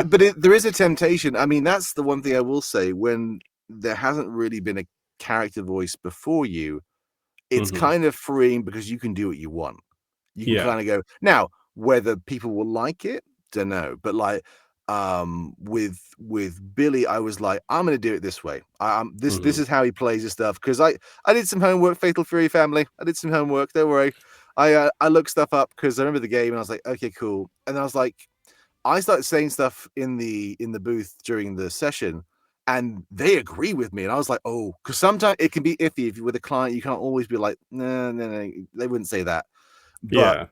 but there is a temptation. I mean, that's the one thing I will say, when there hasn't really been a character voice before you, it's kind of freeing because you can do what you want. You can kind of go, now, whether people will like it, don't know. But like with Billy, I was like, I'm gonna do it this way. This is how he plays his stuff. Because I did some homework, Fatal Fury family. I did some homework, don't worry. I looked stuff up because I remember the game and I was like, okay, cool. And then I was like, I started saying stuff in the booth during the session, and they agree with me. And I was like, oh, because sometimes it can be iffy if you're with a client. You can't always be like, no, they wouldn't say that. But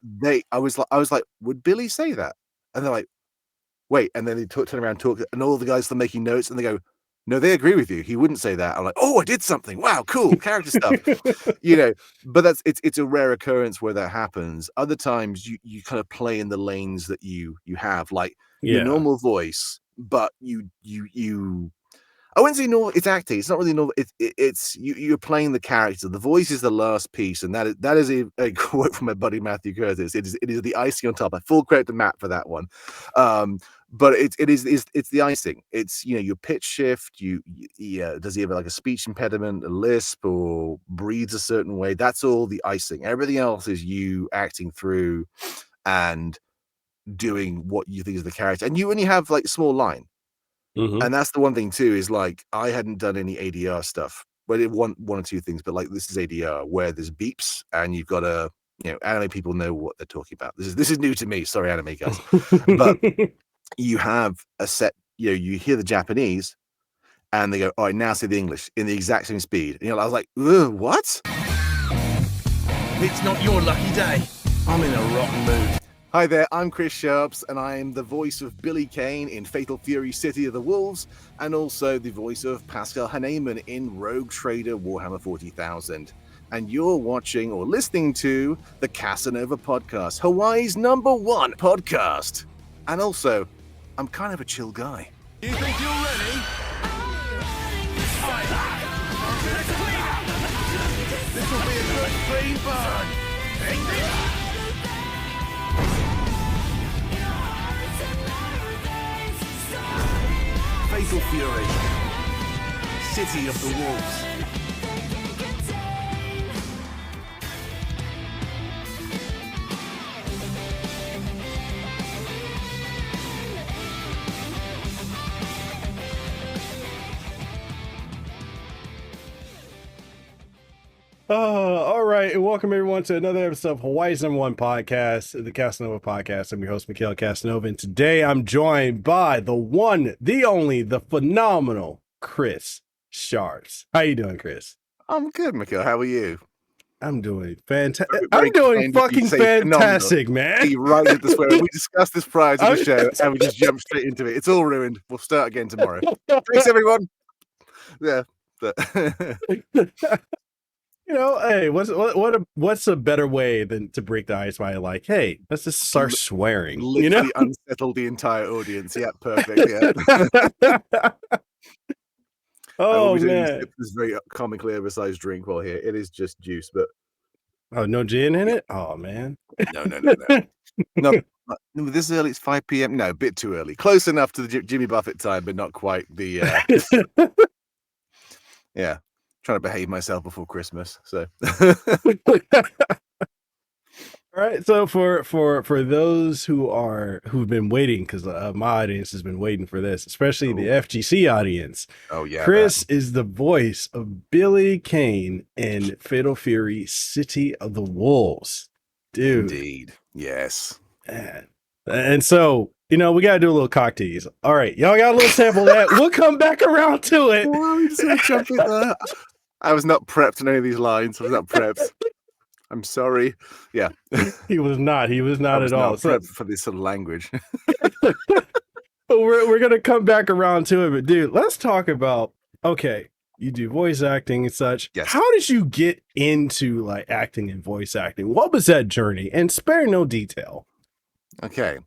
I was like, would Billy say that? And they're like, wait. And then they turn around, talk, and all the guys are making notes, and they go, no, they agree with you. He wouldn't say that. I'm like, oh, I did something. Wow, cool character stuff. But it's a rare occurrence where that happens. Other times you kind of play in the lanes that you have, like your normal voice, but you I wouldn't say normal. It's acting. It's not really normal. It's you're playing the character. The voice is the last piece, and that is a quote from my buddy Matthew Curtis. It is the icing on top. I full credit to Matt for that one. But it's the icing. It's your pitch shift. Does he have like a speech impediment, a lisp, or breathes a certain way? That's all the icing. Everything else is you acting through and doing what you think is the character. And you only have like a small line. And that's the one thing too, is like I hadn't done any ADR stuff, but one or two things, but like this is ADR where there's beeps and you've got to, anime people know what they're talking about. This is new to me. Sorry, anime guys. But you have a set, you hear the Japanese and they go, all right, now say the English in the exact same speed. And I was like, what? It's not your lucky day. I'm in a rotten mood. Hi there, I'm Chris Sharps, and I am the voice of Billy Kane in Fatal Fury City of the Wolves, and also the voice of Pascal Hahnemann in Rogue Trader Warhammer 40,000. And you're watching or listening to the Kasanova podcast, Hawaii's #1 podcast. And also, I'm kind of a chill guy. You think you're ready? This will be a good clean burn. Fatal Fury, City of the Wolves. All right, and welcome everyone to another episode of Hawaii's #1 podcast, the Kasanova podcast. I'm your host, Mekel Kasanova, and today I'm joined by the one, the only, the phenomenal Chris Sharps. How you doing, Chris? I'm good, Mekel. How are you? I'm doing fantastic. I'm doing fucking fantastic, man. You right at the swear. We discussed this prior to the show, and we just jumped straight into it. It's all ruined. We'll start again tomorrow. Thanks, everyone. Yeah. Hey, what's a better way than to break the ice by like, hey, let's just start swearing. Literally unsettle the entire audience. Yeah, perfect. Yeah. Oh man, this very comically oversized drink while here. It is just juice, but no gin in it. Oh man, no. This early, it's 5 p.m. No, a bit too early. Close enough to the Jimmy Buffett time, but not quite the. Yeah. Trying to behave myself before Christmas, so all right. So for those who've been waiting, because my audience has been waiting for this, especially the FGC audience. Oh yeah, Chris is the voice of Billy Kane in Fatal Fury: City of the Wolves, dude. Indeed, yes. Man. And so we gotta do a little cock tease. All right, y'all got a little sample of that. We'll come back around to it. Well, we just gonna jump in there. I was not prepped on any of these lines. I was not prepped. I'm sorry. Yeah. He was not at all. Prepped for this sort of language. We're going to come back around to it. But dude, let's talk about, okay, you do voice acting and such. Yes. How did you get into like acting and voice acting? What was that journey? And spare no detail. Okay.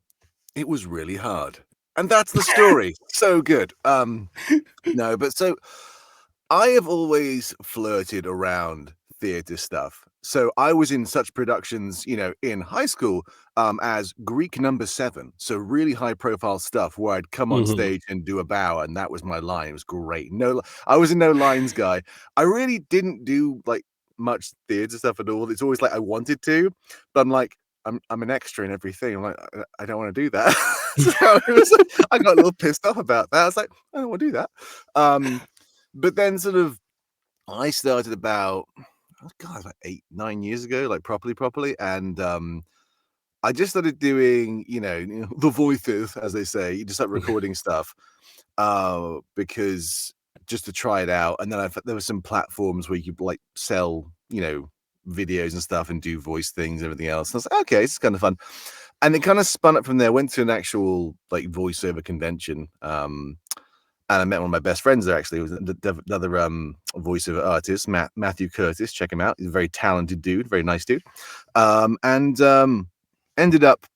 It was really hard. And that's the story. So good. No, but so I have always flirted around theater stuff. So I was in such productions, in high school, as Greek number 7. So really high profile stuff where I'd come on stage and do a bow, and that was my line. It was great. No, I was a no lines guy. I really didn't do like much theater stuff at all. It's always like I wanted to, but I'm like, I'm an extra in everything. I'm like, I don't want to do that. So it was like, I got a little pissed off about that. I was like, I don't want to do that. But then sort of I started about God, like 8, 9 years ago, like properly. And I just started doing, the voices, as they say. You just start recording stuff because just to try it out. And then there were some platforms where you could like sell, videos and stuff and do voice things, everything else. And I was like, okay, this is kind of fun. And it kind of spun up from there. Went to an actual like voiceover convention. And I met one of my best friends there, actually. It was another voiceover artist, Matthew Curtis. Check him out. He's a very talented dude, very nice dude. And ended up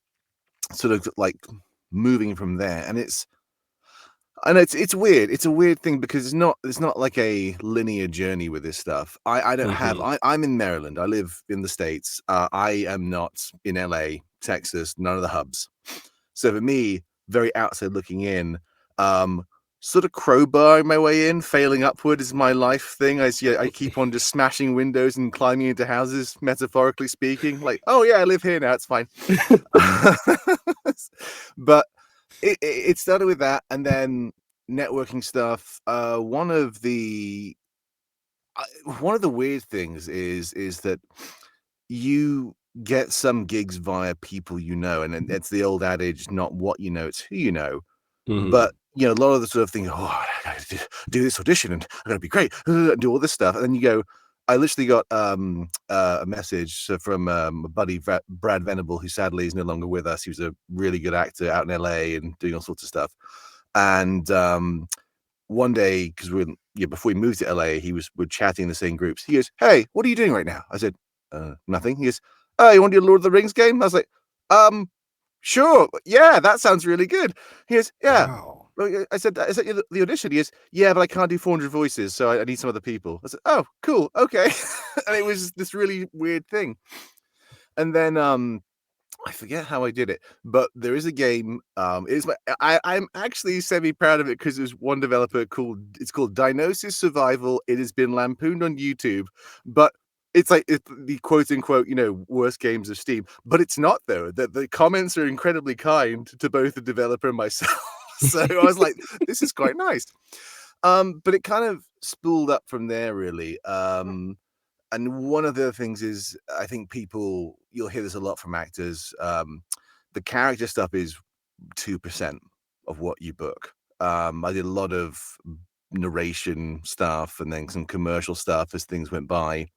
sort of like moving from there. And it's weird. It's a weird thing because it's not like a linear journey with this stuff. I don't have. I'm in Maryland. I live in the States. I am not in LA, Texas, none of the hubs. So for me, very outside looking in, sort of crowbarring my way in, failing upward is my life thing. I keep on just smashing windows and climbing into houses, metaphorically speaking. Like, oh yeah, I live here now, it's fine. But it started with that, and then networking stuff. One of the weird things is that you get some gigs via people you know, and it's the old adage, not what you know, it's who you know. But a lot of the sort of thing, I gotta do this audition and I'm gonna be great, do all this stuff, and then you go. I literally got a message from a buddy, Brad Venable, who sadly is no longer with us. He was a really good actor out in LA and doing all sorts of stuff. And one day, because before we moved to LA, we're chatting in the same groups. He goes, "Hey, what are you doing right now?" I said, "Nothing." He goes, "Oh, you want to do a Lord of the Rings game?" I was like, "Sure, yeah, that sounds really good." He goes, "Yeah." Wow. Well, I said, the audition?" He goes, "Yeah, but I can't do 400 voices, so I need some other people." I said, "Oh, cool, okay." And it was this really weird thing. And then I forget how I did it, but there is a game. I'm actually semi-proud of it because there's one developer it's called Dinosis Survival. It has been lampooned on YouTube, but it's like the quote unquote, worst games of Steam. But it's not, though. The comments are incredibly kind to both the developer and myself. So I was like, this is quite nice. But it kind of spooled up from there, really. And one of the things is, I think you'll hear this a lot from actors. The character stuff is 2% of what you book. I did a lot of narration stuff and then some commercial stuff as things went by.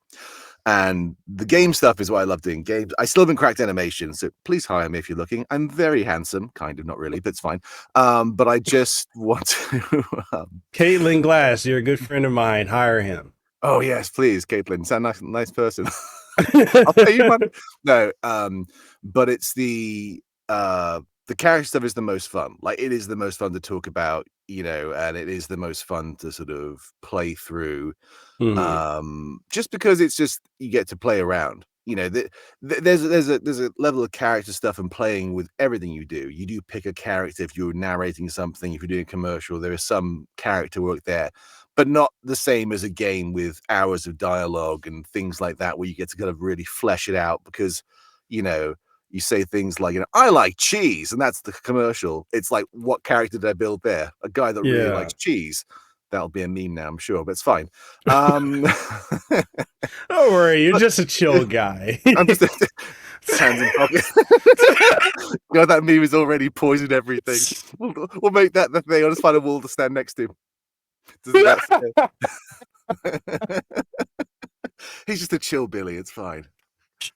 And the game stuff is what I love doing. Games. I still haven't cracked animation, so please hire me if you're looking. I'm very handsome, kind of, not really, but it's fine. But I just want to. Caitlin Glass, you're a good friend of mine. Hire him. Oh yes, please, Caitlin. Sound nice person. I'll pay you money. No, but it's the character stuff is the most fun. Like, it is the most fun to talk about, and it is the most fun to sort of play through. Just because it's just you get to play around. There's a level of character stuff and playing with everything you do. You do pick a character if you're narrating something. If you're doing a commercial, there is some character work there, but not the same as a game with hours of dialogue and things like that, where you get to kind of really flesh it out because, you say things like, "I like cheese," and that's the commercial. It's like, what character did I build there? A guy that really likes cheese. That'll be a meme now, I'm sure, but it's fine. Don't worry, you're just a chill guy. I'm just sounds improper. That meme is already poisoned everything. We'll make that the thing. I'll just find a wall to stand next to. He's just a chill Billy. It's fine.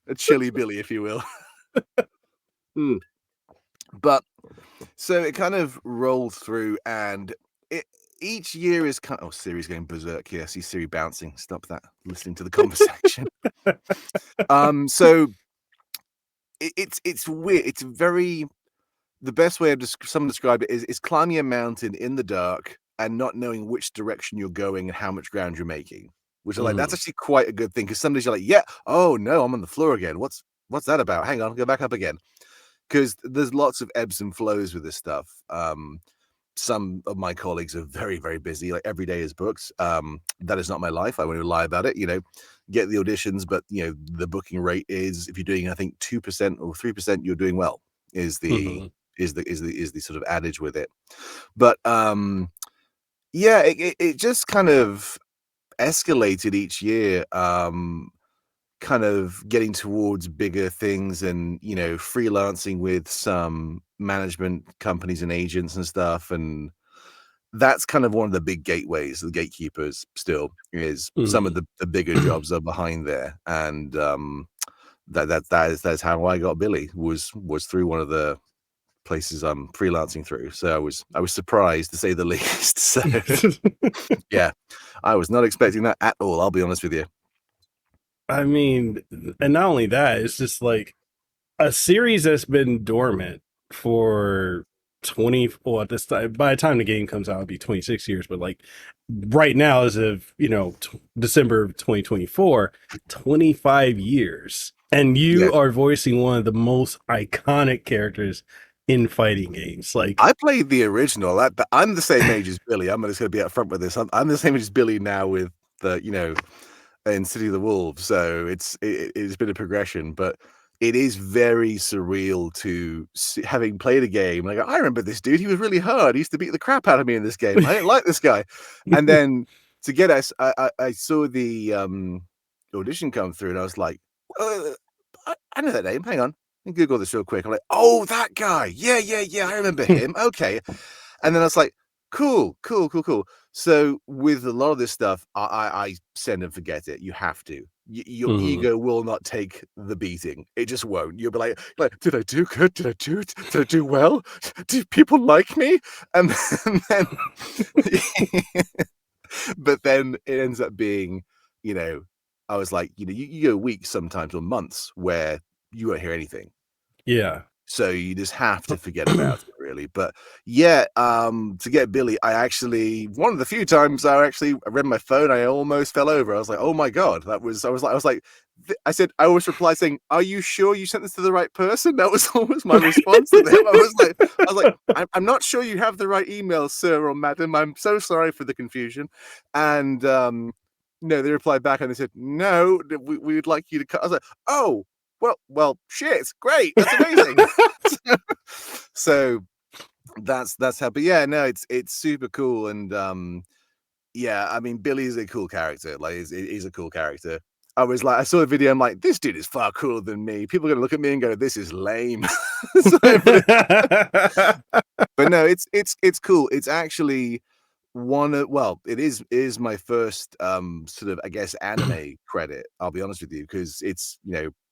A chilly Billy, if you will. But so it kind of rolled through, and each year is kind of, oh, Siri's going berserk here. I see Siri bouncing. Stop that. Listening to the conversation. So it's weird. It's very, the best way of someone describe it is climbing a mountain in the dark and not knowing which direction you're going and how much ground you're making. which are like, that's actually quite a good thing because some days you're like, yeah, oh no, I'm on the floor again. What's that about? Hang on, go back up again. Because there's lots of ebbs and flows with this stuff. Some of my colleagues are very, very busy. Like every day is booked. That is not my life. I won't lie about it. Get the auditions, but the booking rate is if you're doing, I think 2% or 3%, you're doing well. Is the sort of adage with it. But yeah, it just kind of escalated each year. Kind of getting towards bigger things and freelancing with some management companies and agents and stuff, and that's kind of one of the big gateways, the gatekeepers still is some of the bigger jobs are behind there. And that's how I got Billy was through one of the places I'm freelancing through. So I was surprised to say the least. So yeah, I was not expecting that at all, I'll be honest with you. I mean, and not only that, it's just like a series that's been dormant for 20, well, at this time, by the time the game comes out, it'll be 26 years, but like right now, as of, December of 2024, 25 years. And Yeah. you are voicing one of the most iconic characters in fighting games. Like, I played the original. I'm the same age as Billy. I'm just going to be upfront with this. I'm the same age as Billy now with the, in City of the Wolves. So it's been a progression, but it is very surreal to having played a game. Like, I remember this dude. He was really hard. He used to beat the crap out of me in this game. I didn't like this guy. And then to get us, I saw the audition come through, and I was like, uh, I know that name. Hang on. Let me Google this real quick. I'm like, oh, that guy. Yeah. I remember him. Okay. And then I was like, cool. So with a lot of this stuff, I send and forget it. You have to. Your ego will not take the beating. It just won't. You'll be like, did I do good? Did I do it? Did I do well? Do people like me? And then but then it ends up being, I was like, you go weeks sometimes or months where you won't hear anything. yeah. So you just have to forget about it, really. But yeah, to get Billy, one of the few times I read my phone, I almost fell over. I was like, oh my God, I always reply saying, are you sure you sent this to the right person? That was always my response to them. I was like, I'm not sure you have the right email, sir or madam. I'm so sorry for the confusion. And no, they replied back and they said, no, we would like you to cut. I was like, oh, well, shit, great, that's amazing. So that's how. But yeah, no, it's super cool, and yeah, I mean, Billy's a cool character. Like, he's a cool character. I saw a video, I'm like, this dude is far cooler than me. People are gonna look at me and go, this is lame. But no, it's cool. It's actually it is my first sort of, I guess, anime credit, I'll be honest with you, because it's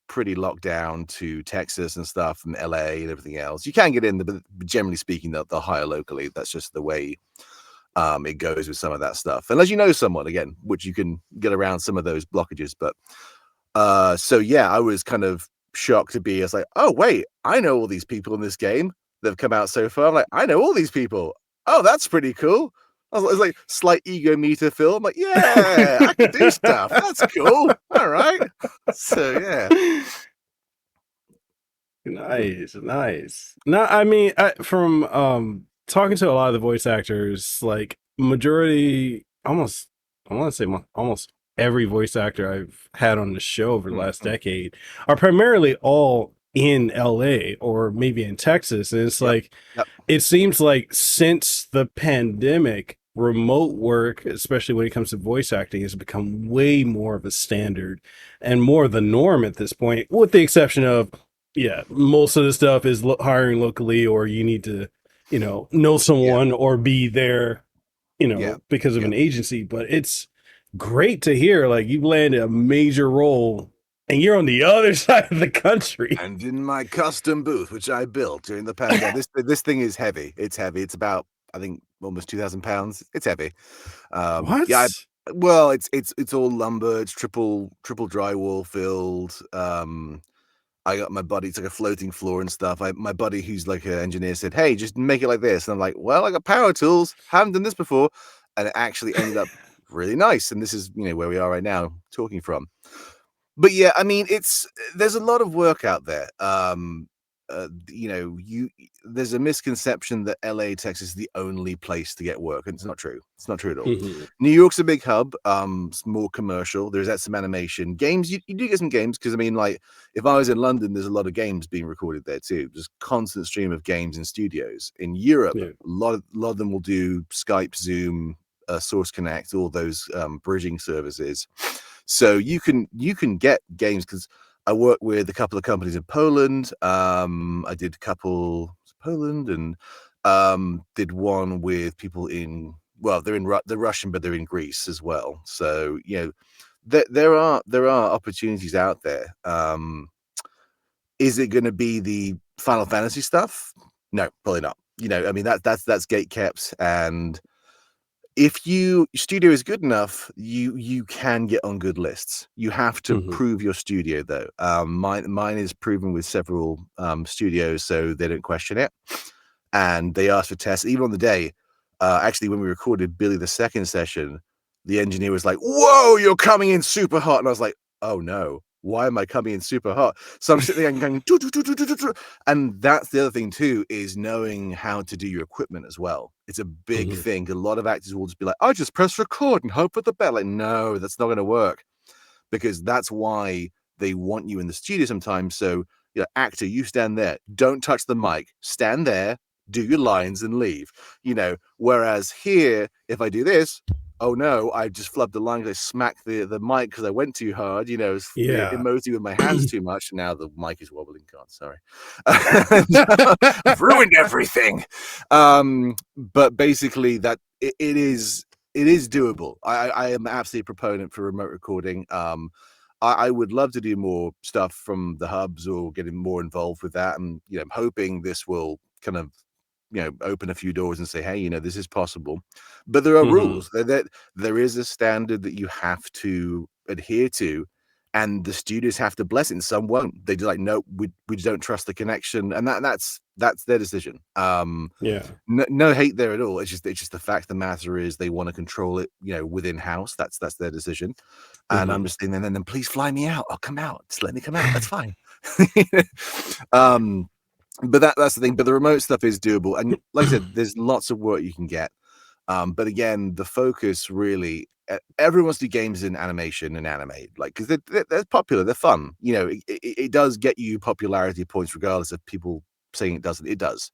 pretty locked down to Texas and stuff and LA and everything else. You can get in, but generally speaking, they'll hire locally. That's just the way it goes with some of that stuff, unless you know someone, again, which you can get around some of those blockages. But so yeah, I was kind of shocked to be, I was like, oh wait, I know all these people in this game that have come out so far. I'm like, I know all these people. Oh, that's pretty cool. I was like, slight ego meter film. I'm like, yeah, I can do stuff. That's cool. All right. So yeah. Nice. No, I mean, from talking to a lot of the voice actors, like majority, almost, I want to say almost every voice actor I've had on the show over the last decade are primarily all in LA or maybe in Texas. And it's like, it seems like since the pandemic, remote work, especially when it comes to voice acting, has become way more of a standard and more the norm at this point, with the exception of, yeah, most of the stuff is hiring locally, or you need to, know someone or be there, because of an agency. But it's great to hear like you've landed a major role and you're on the other side of the country. And in my custom booth, which I built during the pandemic, this thing is heavy. It's heavy. It's about, I think, almost 2,000 pounds. It's heavy. What? Yeah. Well, it's all lumber. It's triple drywall filled. I got my buddy, it's like a floating floor and stuff. My buddy, who's like an engineer, said, hey, just make it like this. And I'm like, well, I got power tools. Haven't done this before. And it actually ended up really nice. And this is, where we are right now talking from. But yeah, I mean, there's a lot of work out there. There's a misconception that LA, Texas is the only place to get work, and it's not true. It's not true at all. New York's a big hub. It's more commercial. There's some animation games. You do get some games because I mean, like if I was in London, there's a lot of games being recorded there too. There's constant stream of games in studios. In Europe, a lot of them will do Skype, Zoom, Source Connect, all those bridging services. So you can get games because I work with a couple of companies in Poland. I did a couple Poland and did one with people they're in the Russian, but they're in Greece as well. So there are opportunities out there. Is it going to be the Final Fantasy stuff? No, probably not. I mean that's gate kept, and if your studio is good enough, you can get on good lists. You have to prove your studio though. Mine is proven with several studios, so they don't question it. And they asked for tests even on the day. Actually, when we recorded Billy the second session, the engineer was like, "Whoa, you're coming in super hot," and I was like, "Oh no, why am I coming in super hot?" So I'm sitting there and going, "Doo, doo, doo, doo, doo, doo, doo." And that's the other thing too, is knowing how to do your equipment as well. It's a big thing. A lot of actors will just be like, "I just press record and hope for the best." Like, no, that's not going to work, because that's why they want you in the studio sometimes. So, actor, you stand there, don't touch the mic, stand there, do your lines and leave. Whereas here, if I do this, oh no, I just flubbed the line because I smacked the mic because I went too hard, emoting with my hands too much. Now the mic is wobbling. God, sorry. I've ruined everything. But basically that it is doable. I am absolutely a proponent for remote recording. I would love to do more stuff from the hubs or getting more involved with that. And, I'm hoping this will kind of, open a few doors and say, hey, this is possible. But there are rules. There is a standard that you have to adhere to, and the studios have to bless it, and some won't. They do like, no, we just don't trust the connection, and that's their decision. No hate there at all. It's just the fact of the matter is they want to control it, within house. That's their decision. And I'm just thinking, then please fly me out. I'll come out. Just let me come out. That's fine. But that's the thing. But the remote stuff is doable, and like I said, there's lots of work you can get. But again, the focus really, everyone wants to do games in animation and animate, like, because they're popular, they're fun. It does get you popularity points regardless of people saying it doesn't. It does.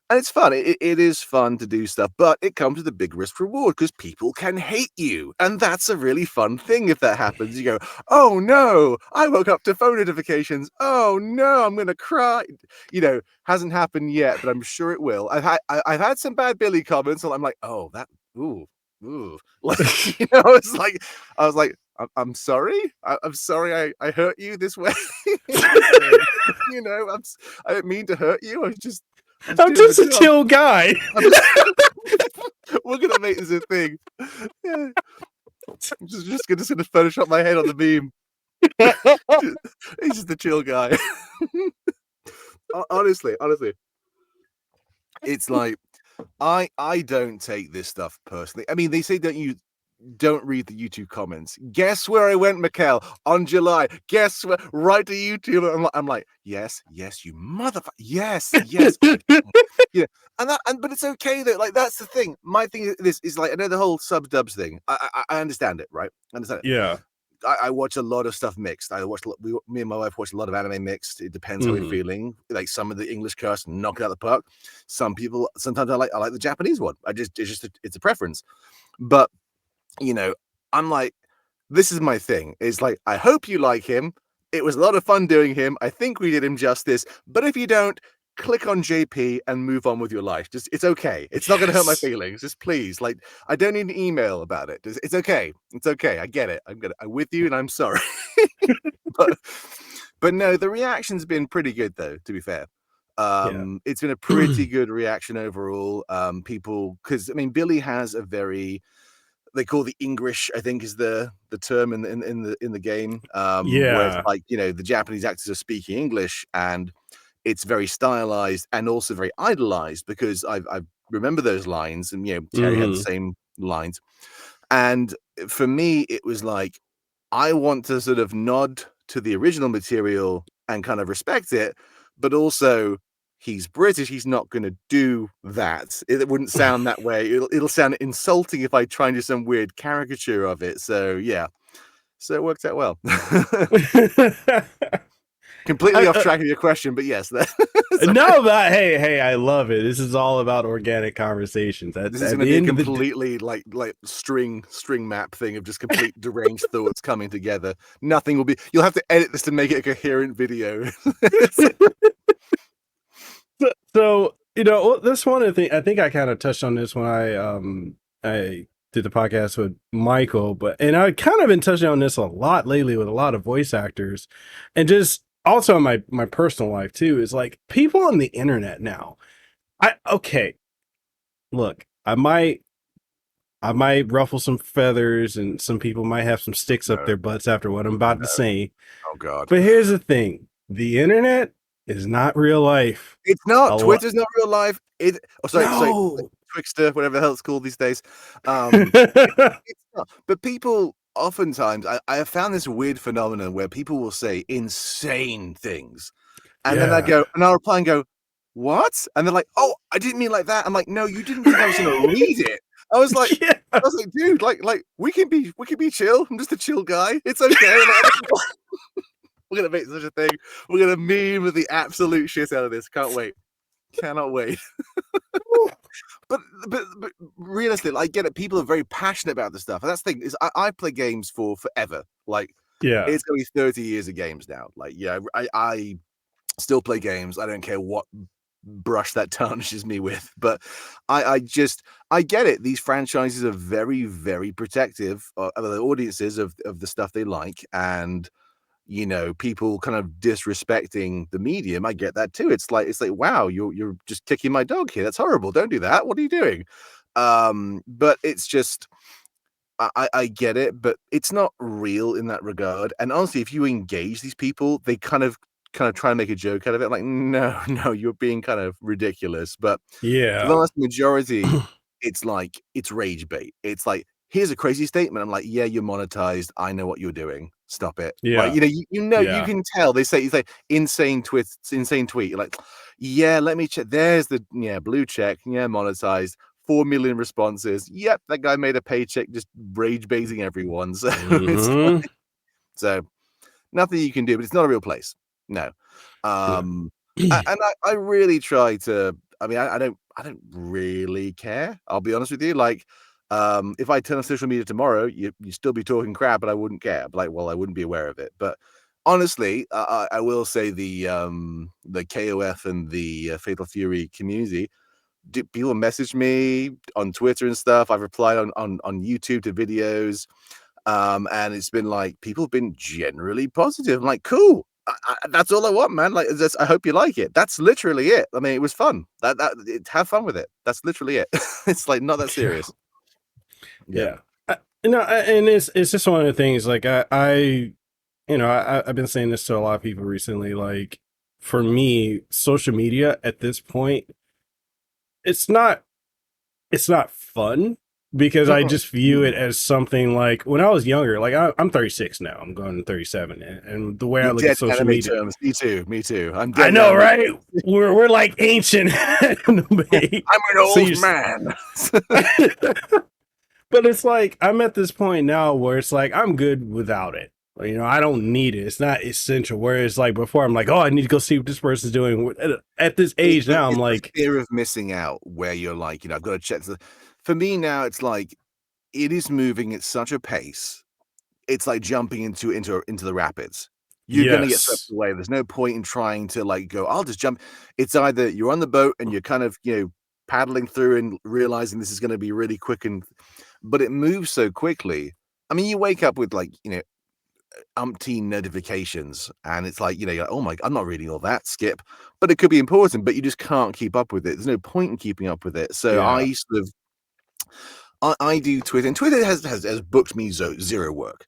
And it's fun. It is fun to do stuff, but it comes with a big risk reward because people can hate you. And that's a really fun thing if that happens. You go, oh no, I woke up to phone notifications. Oh no, I'm going to cry. Hasn't happened yet, but I'm sure it will. I've had some bad Billy comments, and I'm like, oh, that, ooh. Like, I was like, I'm sorry. I'm sorry I hurt you this way. I didn't mean to hurt you. I'm just a chill guy. We're gonna make this a thing. Yeah. I'm just gonna Photoshop my head on the beam. He's just a chill guy. honestly, it's like I don't take this stuff personally. I mean, they say don't read the YouTube comments. Guess where I went, Mekel, on July? Guess where? Right to YouTube. I'm like, yes, you motherfucker. Yes. But it's okay though. Like, that's the thing. My thing is like, I know the whole sub-dubs thing. I understand it, right? I understand it. Yeah. I watch a lot of stuff mixed. Me and my wife watch a lot of anime mixed. It depends how we're feeling. Like, some of the English cast knock it out of the park. Sometimes I like the Japanese one. It's a preference. But I'm like, this is my thing. It's like, I hope you like him. It was a lot of fun doing him. I think we did him justice. But if you don't, click on JP and move on with your life. It's okay. It's not going to hurt my feelings. Just please, like, I don't need an email about it. It's okay. It's okay. I get it. I'm with you, and I'm sorry. but no, the reaction's been pretty good though, to be fair. It's been a pretty good reaction overall. People, because I mean, Billy has a very, they call the English, I think, is the term in the game. Where it's like, the Japanese actors are speaking English, and it's very stylized and also very idolized, because I remember those lines, and Terry had the same lines. And for me, it was like, I want to sort of nod to the original material and kind of respect it, but also he's British. He's not going to do that. It wouldn't sound that way. It'll sound insulting if I try and do some weird caricature of it. So yeah, so it worked out well. Completely off track of your question, but yes. No, but hey, I love it. This is all about organic conversations. This is going to be a completely like string map thing of just complete deranged thoughts coming together. Nothing will be. You'll have to edit this to make it a coherent video. So that's one of the things. I think I kind of touched on this when I did the podcast with Michael, and I kind of been touching on this a lot lately with a lot of voice actors, and just also in my personal life too, is like people on the internet now. Look, I might ruffle some feathers and some people might have some sticks up their butts after what I'm about to say. Oh God. But here's the thing. The internet is not real life. It's not. Twitter's not real life. Sorry, Twixter, whatever the hell it's called these days. It's not. But people oftentimes, I have found this weird phenomenon where people will say insane things. And then I'll reply and go, what? And they're like, oh, I didn't mean like that. I'm like, no, you didn't think I was gonna read it. I was like, dude, like we can be chill. I'm just a chill guy. It's okay. We're gonna make such a thing. We're gonna meme the absolute shit out of this. Can't wait. Cannot wait. but realistically, I get it. People are very passionate about this stuff, and that's the thing is I play games for forever. Like, it's gonna be 30 years of games now. Like, yeah, I still play games. I don't care what brush that tarnishes me with, but I get it. These franchises are very, very protective of the audiences of the stuff they like, and people kind of disrespecting the medium. I get that too. It's like, wow, you're just kicking my dog here. That's horrible. Don't do that. What are you doing? But it's just, I get it, but it's not real in that regard. And honestly, if you engage these people, they kind of try and make a joke out of it. Like, no, you're being kind of ridiculous. But for the vast majority, it's like, it's rage bait. It's like, here's a crazy statement. I'm like, yeah, you're monetized. I know what you're doing. Stop it. Yeah. Like, you can tell. They say, it's like insane tweet. You're like, yeah, let me check. There's the blue check. Yeah, monetized. 4 million responses. Yep, that guy made a paycheck just rage baiting everyone. So it's like, so nothing you can do, but it's not a real place. No. And I really try to. I mean, I don't really care. I'll be honest with you. Like, if I turn on social media tomorrow, you still be talking crap, but I wouldn't care. Like, well, I wouldn't be aware of it. But honestly, I will say the KOF and the Fatal Fury community. People message me on Twitter and stuff. I've replied on YouTube to videos, and it's been like people have been generally positive. I'm like, cool. That's all I want, man. Like, I hope you like it. That's literally it. I mean, it was fun. Have fun with it. That's literally it. It's like not that serious. Yeah. And it's just one of the things. Like I've been saying this to a lot of people recently. Like, for me, social media at this point, it's not fun. Because I just view it as something like when I was younger, like I'm 36 now, I'm going to 37, and the way I look at social media, terms. Me too. I know, right? We're like ancient. I'm an old man. But it's like I'm at this point now where it's like I'm good without it. I don't need it. It's not essential. Whereas like before, I'm like, oh, I need to go see what this person's doing. At this age now, I'm like, fear of missing out. Where you're like, I've got to check. For me now, it's like it is moving at such a pace. It's like jumping into the rapids. You're going to get swept away. There's no point in trying to like go, I'll just jump. It's either you're on the boat and you're kind of, paddling through and realizing this is going to be really quick, but it moves so quickly. I mean, you wake up with like, umpteen notifications and it's like, you're like, oh my, I'm not reading all that, skip. But it could be important, but you just can't keep up with it. There's no point in keeping up with it. So I sort of, I do Twitter, and Twitter has booked me zero work.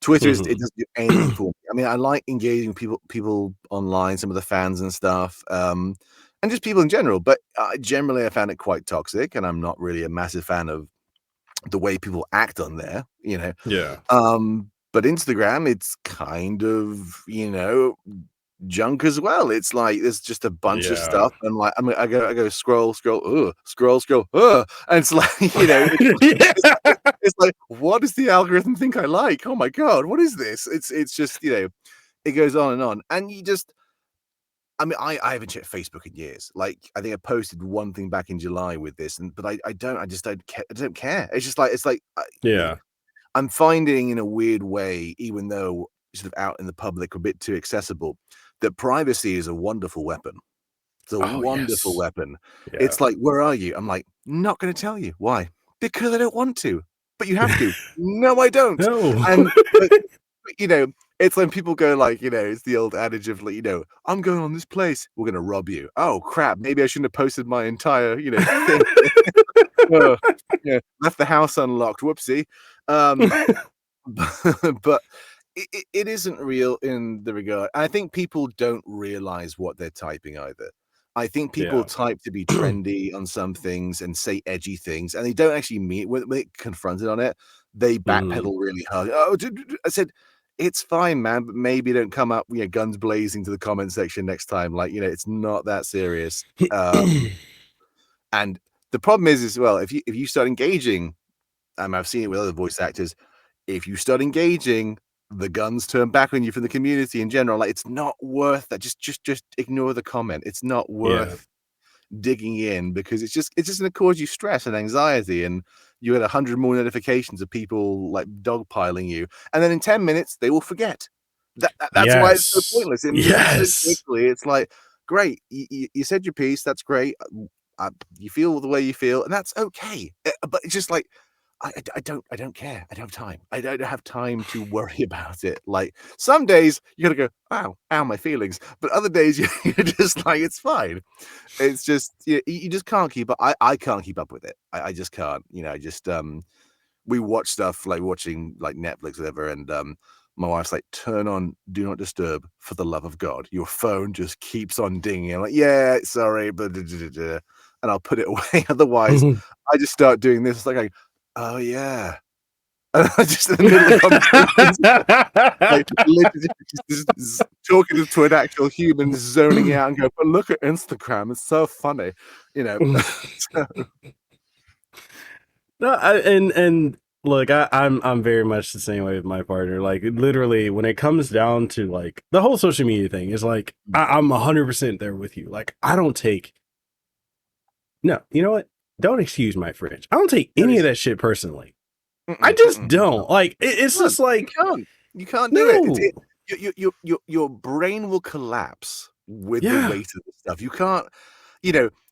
Twitter it doesn't do anything for me. I mean, I like engaging people online, some of the fans and stuff, and just people in general. But generally, I found it quite toxic, and I'm not really a massive fan of the way people act on there, Yeah. But Instagram, it's kind of, junk as well. It's like there's just a bunch of Yeah. stuff, and like I go scroll, scroll, and it's like it's like, what does the algorithm think I like? Oh my god, what is this? It's just it goes on, and you just. I mean, I haven't checked Facebook in years. Like, I think I posted one thing back in July with this, but I just don't care. I don't care. It's like, Yeah. I'm finding in a weird way, even though sort of out in the public, a bit too accessible, that privacy is a wonderful weapon. It's a Oh, wonderful yes. weapon. Yeah. It's like, where are you? I'm like, not going to tell you. Why? Because I don't want to. But you have to. No, I don't. No. And you know, it's when people go like, it's the old adage of like, I'm going on this place. We're going to rob you. Oh crap! Maybe I shouldn't have posted my entire, thing. Ugh, left the house unlocked. Whoopsie. Um, but it isn't real in the regard. I think people don't realize what they're typing either. I think people Yeah. type to be trendy on some things and say edgy things, and they don't actually mean it. When they get confronted on it, they Mhm. backpedal really hard. Oh, I said, it's fine, man, but maybe don't come up, guns blazing to the comment section next time. Like, it's not that serious. And the problem is as well, if you start engaging, I've seen it with other voice actors, if you start engaging, the guns turn back on you from the community in general. Like, it's not worth that. Just ignore the comment. It's not Yeah. worth digging in, because it's just going to cause you stress and anxiety, and you get 100 more notifications of people like dogpiling you, and then in 10 minutes they will forget. That's why it's so Yes. pointless. It moves so Yes. quickly. It's like, great, you said your piece. That's great. You feel the way you feel, and that's okay. But it's just like, I don't care. I don't have time. I don't have time to worry about it. Like, some days you gotta go, ow, my feelings. But other days you're just like, it's fine. It's just, you just can't keep up. I can't keep up with it. I just can't. Just we watch stuff like watching like Netflix or whatever, and my wife's like, turn on do not disturb, for the love of God. Your phone just keeps on dinging. I'm like, yeah, sorry, but and I'll put it away. Otherwise, I just start doing this. It's like, oh yeah. And I just in the middle of conversations, like literally just talking to an actual human, zoning out and go, but look at Instagram, it's so funny, you know. So, No, and look, I'm very much the same way with my partner. Like, literally, when it comes down to like the whole social media thing, is like I'm 100% there with you. Like, I don't take no, you know what? Don't excuse my French. I don't take any of that shit personally. I just you don't. Like, it's can't, just like, you can't do it. no, Your brain will collapse with the yeah, weight of the stuff. You can't,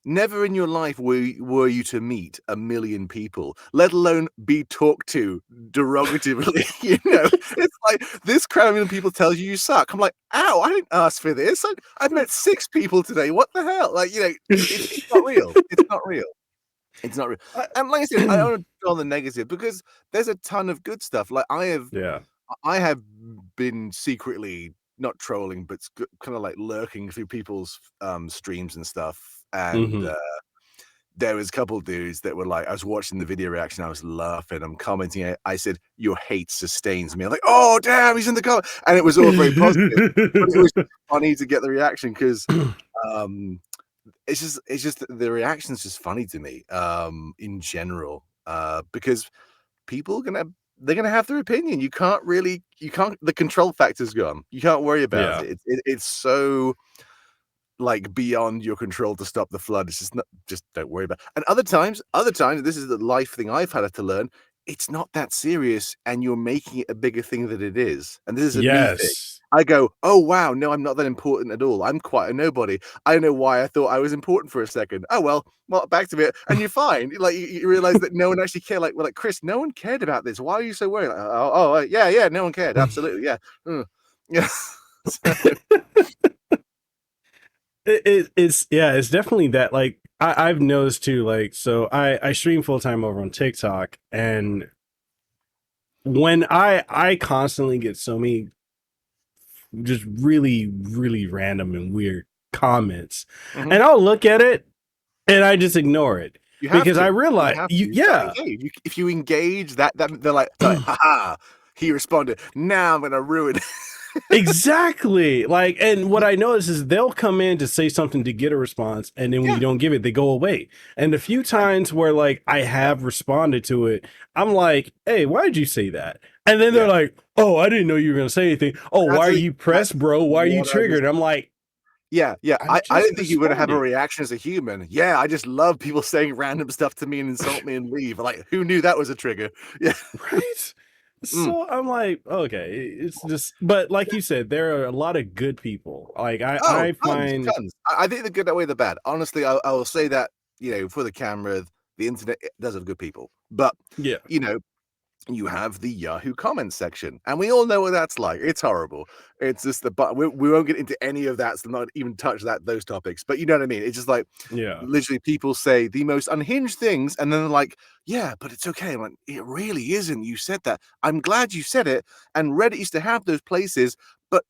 never in your life were you to meet a million people, let alone be talked to derogatively. It's like, this crowd of people tells you suck. I'm like, ow, I didn't ask for this. I've met 6 people today. What the hell? Like, it's not real. It's not real. It's not real. I- And like I said, I don't want to go on the negative, because there's a ton of good stuff. Like, yeah, I have been secretly not trolling, but kind of like lurking through people's streams and stuff. And hmm there was a couple dudes that were like, I was watching the video reaction, I was laughing, I'm commenting. I said, your hate sustains me. I'm like, oh damn, he's in the comment, and it was all very positive, but it was funny to get the reaction, because um, it's just the reaction's just funny to me in general, because people they're gonna have their opinion. You can't, the control factor's gone. You can't worry about yeah, it. It's so like beyond your control to stop the flood. It's just not, just don't worry about it. And other times, this is the life thing I've had to learn. It's not that serious, and you're making it a bigger thing than it is. And this is a me thing. yes. I go, oh wow, no, I'm not that important at all. I'm quite a nobody. I don't know why I thought I was important for a second. Oh well, back to it, and you're fine. Like, you realize that no one actually cared. Like Chris, no one cared about this. Why are you so worried? Like, yeah, no one cared. Absolutely, yeah, yeah. So, It's yeah, it's definitely that. Like, I've noticed too. Like, so I stream full time over on TikTok, and when I constantly get so many just really random and weird comments, mhm. and I'll look at it and I just ignore it. You have because I to. You realize have to. you, You've got to yeah, engage. If you engage, that they're like, haha, he responded. Now I'm gonna ruin it. exactly. Like, and what I notice is they'll come in to say something to get a response, and then when you Yeah. don't give it, they go away. And the few times where like I have responded to it, I'm like, "Hey, why did you say that?" And then they're Yeah. like, "Oh, I didn't know you were gonna say anything. Oh, why are you That's pressed, bro? Why are you what I was. triggered?" I'm like, Yeah, yeah. "I'm I just didn't think you were gonna have a responding." reaction as a human. Yeah, I just love people saying random stuff to me and insult me and leave. Like, who knew that was a trigger? Yeah. Right? Mm. So I'm like, okay, it's just, but like you said, there are a lot of good people. Like Oh, I tons, find, tons. I think the good outweigh the bad. Honestly, I will say that, for the camera, the internet it does have good people. But, yeah, you know, you have the Yahoo comments section, and we all know what that's like. It's horrible. It's just but we won't get into any of that, so not even touch those topics. But you know what I mean? It's just like yeah, literally people say the most unhinged things, and then they're like, "Yeah, but it's okay." I'm like, "It really isn't. You said that. I'm glad you said it." And Reddit used to have those places, but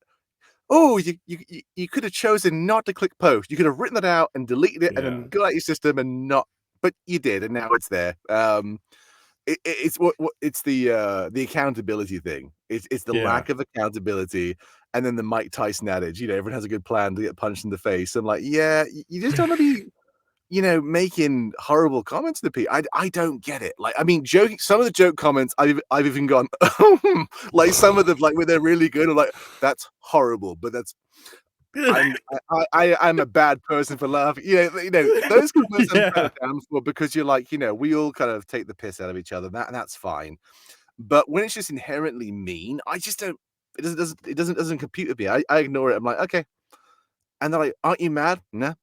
oh, you could have chosen not to click post. You could have written that out and deleted it, and yeah, then go out your system and not. But you did, and now it's there. It's what it's the accountability thing. It's the yeah. lack of accountability, and then the Mike Tyson adage. Everyone has a good plan to get punched in the face. I'm like, yeah, you just don't want to be making horrible comments to people. I don't get it. Like, I mean, joking. Some of the joke comments, I've even gone, like some of them, like where they're really good. I'm like, that's horrible, but I'm a bad person for laughing. Those comments I'm kind Yeah, of down for because you're like, we all kind of take the piss out of each other. That's fine. But when it's just inherently mean, I just don't. It doesn't compute with me. I ignore it. I'm like, okay. And they're like, aren't you mad? No,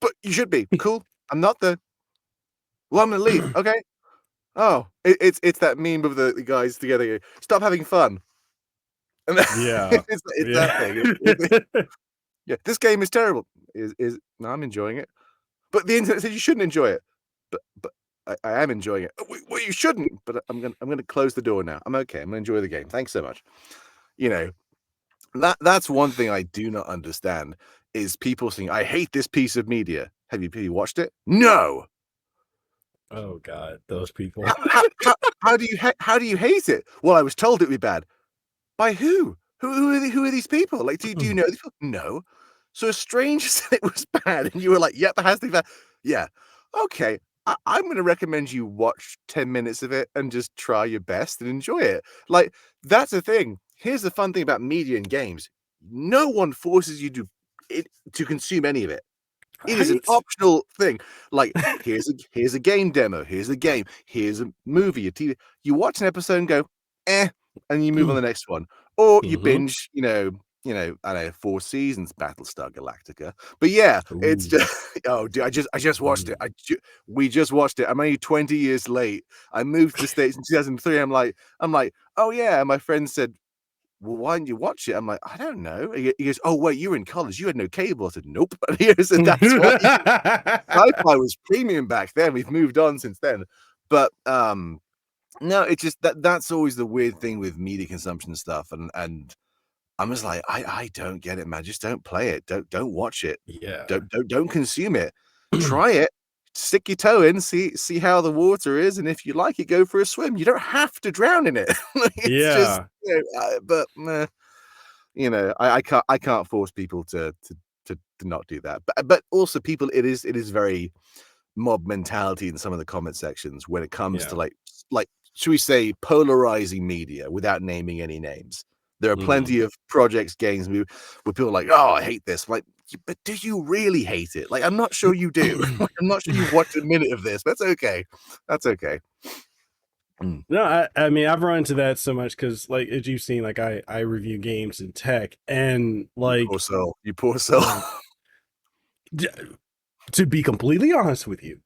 but you should be. Cool. I'm not the. Well, I'm gonna leave. Okay. Oh, it's that meme of the guys together. Stop having fun. And yeah, it's that yeah. thing. Yeah, this game is terrible. Is no, I'm enjoying it. But the internet says you shouldn't enjoy it. But I am enjoying it. Well, you shouldn't. But I'm gonna close the door now. I'm okay. I'm gonna enjoy the game. Thanks so much. You know that's one thing I do not understand is people saying I hate this piece of media. Have you watched it? No. Oh God, those people. How do you hate it? Well, I was told it would be bad. By who? Who are these people? Like, do you know these people? No. So a stranger said it was bad, and you were like, "Yep, it has to be bad." Yeah. Okay. I'm going to recommend you watch 10 minutes of it and just try your best and enjoy it. Like, that's the thing. Here's the fun thing about media and games. No one forces you to consume any of it. It is an Right? optional thing. Like, here's a game demo, here's a game, here's a movie, a TV. You watch an episode and go, "Eh," and you move on to the next one. Or you Mm-hmm. binge, I don't know, 4 seasons Battlestar Galactica. But yeah, it's Ooh. just oh, dude, I just watched it. Mm. We just watched it. I'm only 20 years late. I moved to the States in 2003. I'm like, "Oh, yeah." And my friend said, well, why didn't you watch it? I'm like, I don't know. He goes, oh, wait, you were in college. You had no cable. I said, nope. And he said, that's why sci-fi was premium back then. We've moved on since then. But no, it's just that's always the weird thing with media consumption stuff. And I'm just like, I don't get it, man. Just don't play it. Don't watch it. Yeah. Don't consume it. Try it. Stick your toe in, see how the water is, and if you like it, go for a swim. You don't have to drown in it. It's just, Yeah. but meh. I can't force people to not do that. But also people, it is very mob mentality in some of the comment sections when it comes to Yeah. like should we say polarizing media without naming any names. There are Mhm. plenty of projects, games where people are like, oh, I hate this. Like, but do you really hate it? Like, I'm not sure you do. Like, I'm not sure you've watched a minute of this. That's okay. That's okay. Mm. No, I mean I've run into that so much because like as you've seen, like I review games and tech and You poor like soul. You poor soul. d- to be completely honest with you,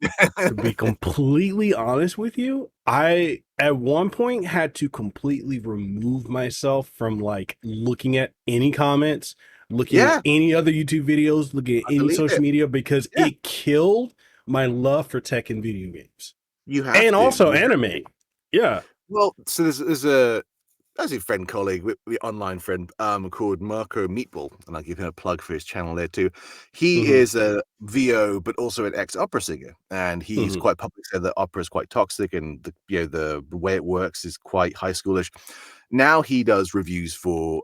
I at one point had to completely remove myself from like looking at any comments, looking at Yeah, any other YouTube videos, looking at I any believe social it. media because Yeah, it killed my love for tech and video games you have and to. also You have anime. to. Yeah. Well, so there's a as a friend colleague, online friend, called Marco Meatball, and I'll give him a plug for his channel there too. He is a VO, but also an ex-opera singer, and he's quite public said that opera is quite toxic, and the way it works is quite high schoolish. Now he does reviews for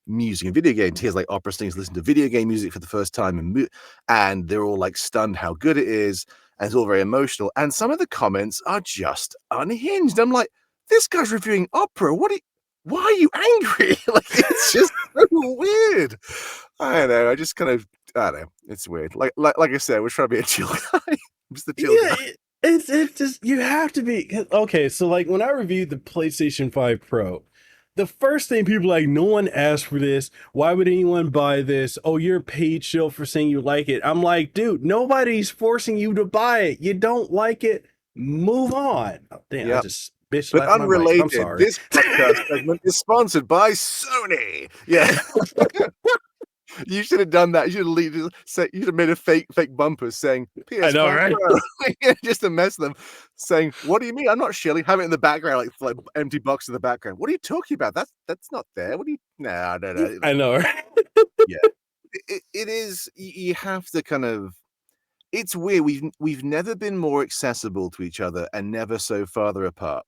music and video games. He has like opera singers listen to video game music for the first time, and they're all like stunned how good it is, and it's all very emotional. And some of the comments are just unhinged. I'm like, this guy's reviewing opera. Why are you angry? Like, it's just so weird. I don't know. I don't know. It's weird. Like I said, we're trying to be a chill guy. I'm just the chill guy. It's just, you have to be. Okay, so like when I reviewed the PlayStation 5 Pro, the first thing people are like, no one asked for this. Why would anyone buy this? Oh, you're a paid shill for saying you like it. I'm like, dude, nobody's forcing you to buy it. You don't like it, move on. Oh, damn, I just bitch but slapped my mic. I'm unrelated, sorry. this podcast segment is sponsored by Sony. Yeah. You should have done that. You should have made a fake bumper saying PS5 I know, right? Pro. Just to mess them, saying, "What do you mean? I'm not shilling." Have it in the background, like empty box in the background. What are you talking about? That's not there. What do you? No. I know, right? Yeah, it is. You have to kind of. It's weird. We've never been more accessible to each other and never so farther apart.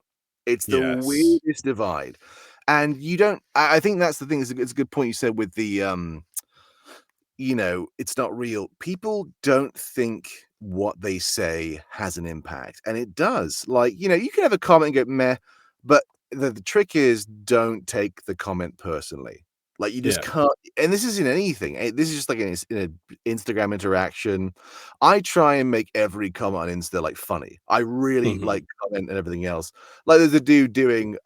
It's the Yes. weirdest divide, and you don't. I think that's the thing. It's a good point you said with the it's not real. People don't think what they say has an impact, and it does. Like, you can have a comment and go meh, but the trick is don't take the comment personally. Like, you just can't. And this isn't anything. This is just like in an Instagram interaction. I try and make every comment on Insta like funny. I really like comment and everything else. Like, there's a dude doing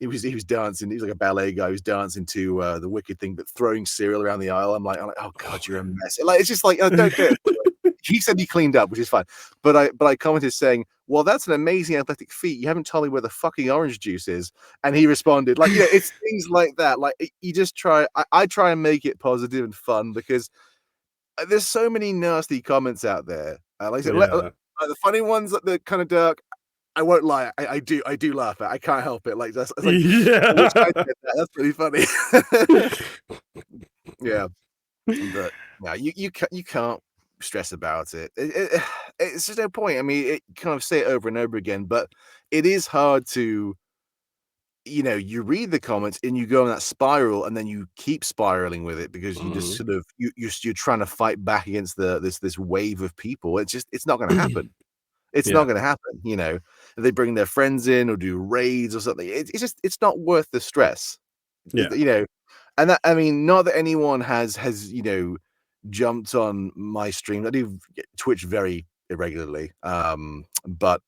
he was dancing. He was like a ballet guy. He was dancing to the Wicked thing, but throwing cereal around the aisle. I'm like, oh god, you're a mess. Like, it's just like, don't do it. He said he cleaned up, which is fine. But I commented saying, well, that's an amazing athletic feat. You haven't told me where the fucking orange juice is. And he responded, like, it's things like that. Like, you just try. I try and make it positive and fun because there's so many nasty comments out there. Like I said, the funny ones that they're kind of dark. I won't lie. I do laugh at. I can't help it. Like, that's like, I wish I did that. That's pretty funny. Yeah, but no, you can't stress about it. It's just no point. I mean, it kind of say it over and over again, but it is hard to, you read the comments and you go on that spiral, and then you keep spiraling with it because you just sort of you're trying to fight back against this wave of people. It's not going to happen. It's not going to happen. If they bring their friends in or do raids or something, it's not worth the stress. And that, I mean, not that anyone has jumped on my stream. I do Twitch very irregularly, but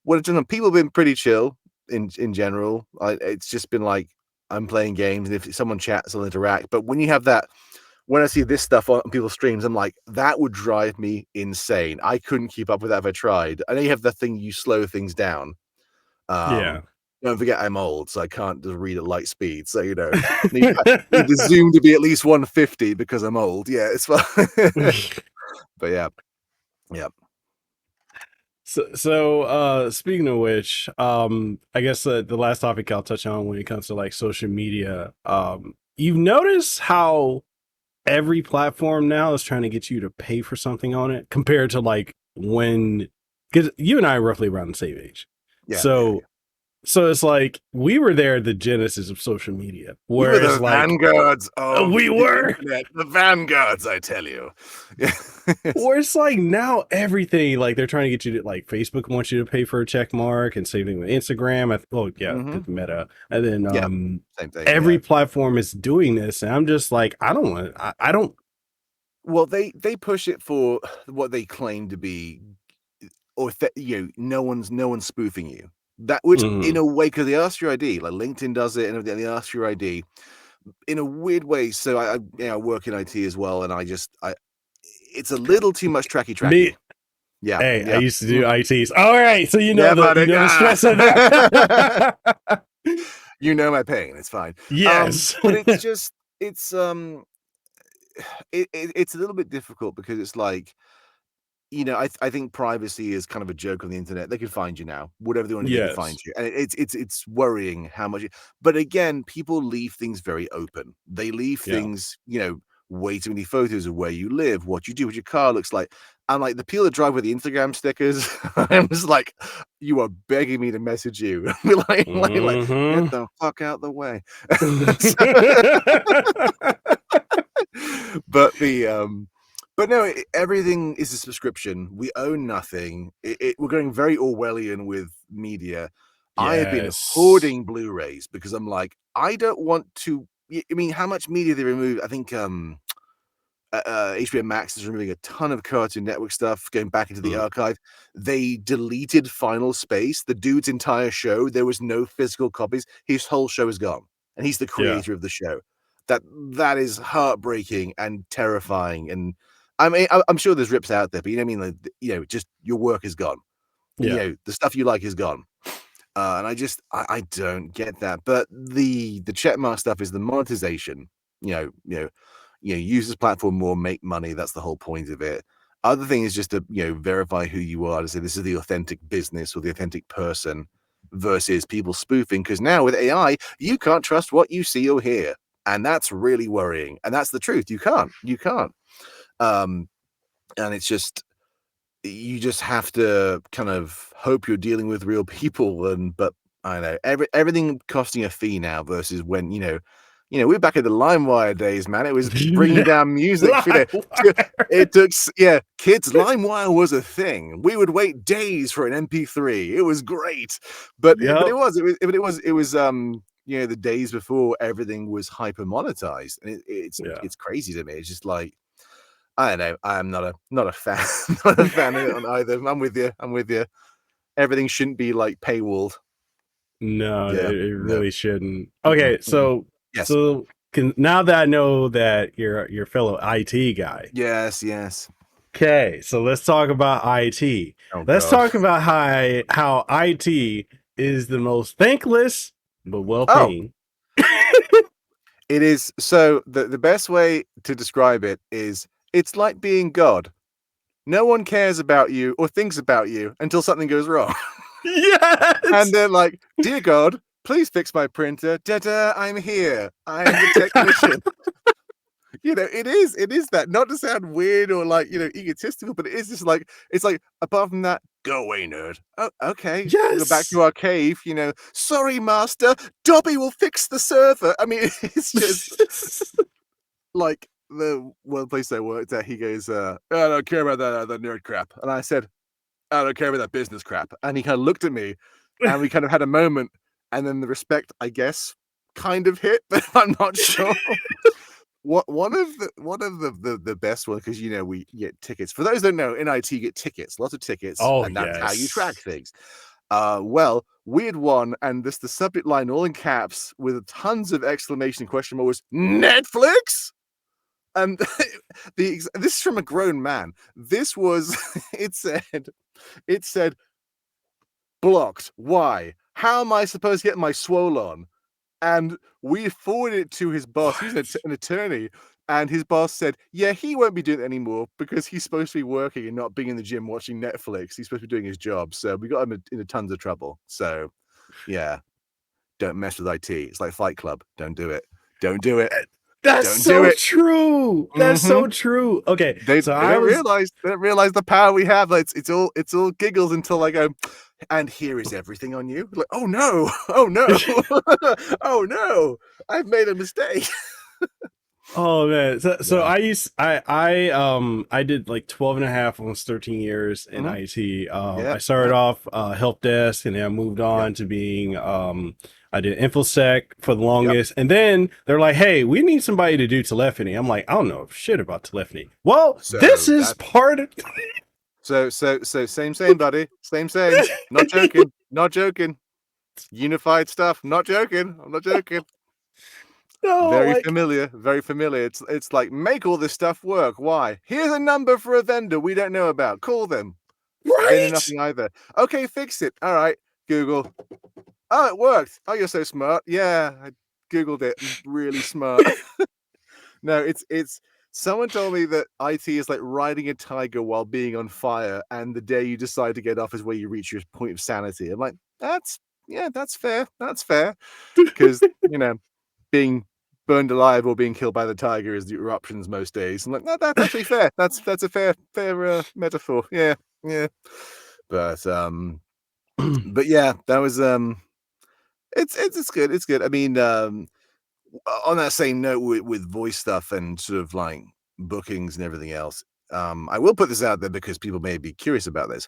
what I've done, people have been pretty chill in general. It's just been like, I'm playing games, and if someone chats, I'll interact. But when you have that, when I see this stuff on people's streams, I'm like, that would drive me insane. I couldn't keep up with that if I tried. I know you have the thing, you slow things down. Don't forget I'm old, so I can't just read at light speed. So, need the zoom to be at least 150 because I'm old. Yeah, it's fine. But yeah. So speaking of which, I guess the last topic I'll touch on when it comes to like social media, you've noticed how every platform now is trying to get you to pay for something on it compared to like because you and I are roughly around the same age. So it's like we were there at the genesis of social media. We were the vanguards of the vanguards, I tell you. Where it's like now everything, like they're trying to get you to, like, Facebook wants you to pay for a check mark, and same thing with Instagram. The Meta, and then same thing. Every platform is doing this, and I'm just like, I don't. Well, they push it for what they claim to be, or no one's spoofing you. That, which in a way, because they ask your ID, like LinkedIn does it, and they ask your ID in a weird way. So I work in IT as well, and it's a little too much tracky. Yeah. Hey, I used to do ITs. All right, so the stress of that. You know my pain. It's fine. Yes, but it's just it's a little bit difficult because it's like, I think privacy is kind of a joke on the internet. They can find you now. Whatever they want to do, they can find Yes. you. And it's worrying how much. But again, people leave things very open. They leave Yeah. things, way too many photos of where you live, what you do, what your car looks like. And like the people that drive with the Instagram stickers, I'm just like, you are begging me to message you. like, get Mhm. the fuck out the way. But no, everything is a subscription. We own nothing. We're going very Orwellian with media. I have been Yes. hoarding Blu-rays because I'm like, I don't want to. I mean, how much media they remove? I think HBO Max is removing a ton of Cartoon Network stuff, going back into the Mm. archive. They deleted Final Space, the dude's entire show. There was no physical copies. His whole show is gone, and he's the Yeah. creator of the show. That is heartbreaking and terrifying. And I mean, I'm sure there's rips out there, but you know what I mean? Like, just your work is gone. Yeah. The stuff you like is gone. And I don't get that. But the checkmark stuff is the monetization. Use this platform more, make money. That's the whole point of it. Other thing is just to verify who you are, to say this is the authentic business or the authentic person versus people spoofing. Because now with AI, you can't trust what you see or hear, and that's really worrying. And that's the truth. You can't. Um, and it's just you just have to kind of hope you're dealing with real people. But I know everything costing a fee now versus when we're back in the LimeWire days, man. It was bringing down music. It took kids. LimeWire was a thing. We would wait days for an MP3. It was great, but it Yep. was the days before everything was hyper monetized, and Yeah. it's crazy to me. It's just like, I don't know. I'm not a fan, not a fan of it on either. I'm with you. Everything shouldn't be like paywalled. No, Yeah, it no. really shouldn't. Mm-mm, Okay, mm-mm. so Yes, now that I know that you're your fellow IT guy. yes. Okay, so let's talk about IT. Oh Let's God. talk about how IT is the most thankless but well Oh, paying. it is. So the best way to describe it is it's like being God. No one cares about you or thinks about you until something goes wrong. And Yes. they're like, "Dear God, please fix my printer. Da-da, I'm here. I am the technician." It is that, not to sound weird or like, egotistical, but it is just like, it's like, apart from that, go away, nerd. Oh, okay. We'll go back to Yes. our cave, sorry, master, Dobby will fix the server. I mean, it's just like the one place I worked at, he goes, I don't care about that nerd crap. And I said, I don't care about that business crap. And he kind of looked at me and we kind of had a moment. And then the respect, I guess, kind of hit, but I'm not sure. One of the best ones, because we get tickets. For those that don't know, in IT you get tickets, lots of tickets, Oh and that's how you track yes. things. Well, we had one, and the subject line, all in caps, with tons of exclamation and question mark, was Netflix. And this is from a grown man. This was it said blocked. Why? How am I supposed to get my swole on? And we forwarded it to his boss. He's What? an attorney. And his boss said, yeah, he won't be doing it anymore because he's supposed to be working and not being in the gym watching Netflix. He's supposed to be doing his job. So we got him into tons of trouble. So, yeah, don't mess with IT. It's like Fight Club. Don't do it. Don't do it. That's Don't do so it. true. That's Mm-hmm. so true. Okay, They, so they don't realize the power we have. Like, it's all giggles until I go, and here is everything on you. Like, oh no, oh no, oh no, I've made a mistake. Oh man. So Yeah. I did like 12 and a half, almost 13 years in Mm-hmm. IT. I Yep. started Yep. off help desk and then I moved Yep. on to being I did infosec for the Yep. longest. And then they're like, hey, we need somebody to do telephony. I'm like, I don't know shit about telephony. Well, this So is that part of so same, buddy. Same. Not joking. Not joking. Unified stuff. Not joking. I'm not joking. no, Very like familiar. Very familiar. It's like, make all this stuff work. Why? Here's a number for a vendor we don't know about. Call them. They know right. nothing either. Okay, fix it. All right. Google. Oh, it worked. Oh, you're so smart. Yeah, I Googled it. I'm really smart. No, it's Someone told me that IT is like riding a tiger while being on fire, and the day you decide to get off is where you reach your point of sanity. I'm like, that's fair. That's fair. Because, being burned alive or being killed by the tiger is your options most days. I'm like, no, that's actually fair. That's a fair metaphor. Yeah, yeah. But yeah, that was it's good. It's good. I mean, on that same note with voice stuff and sort of like bookings and everything else, I will put this out there because people may be curious about this.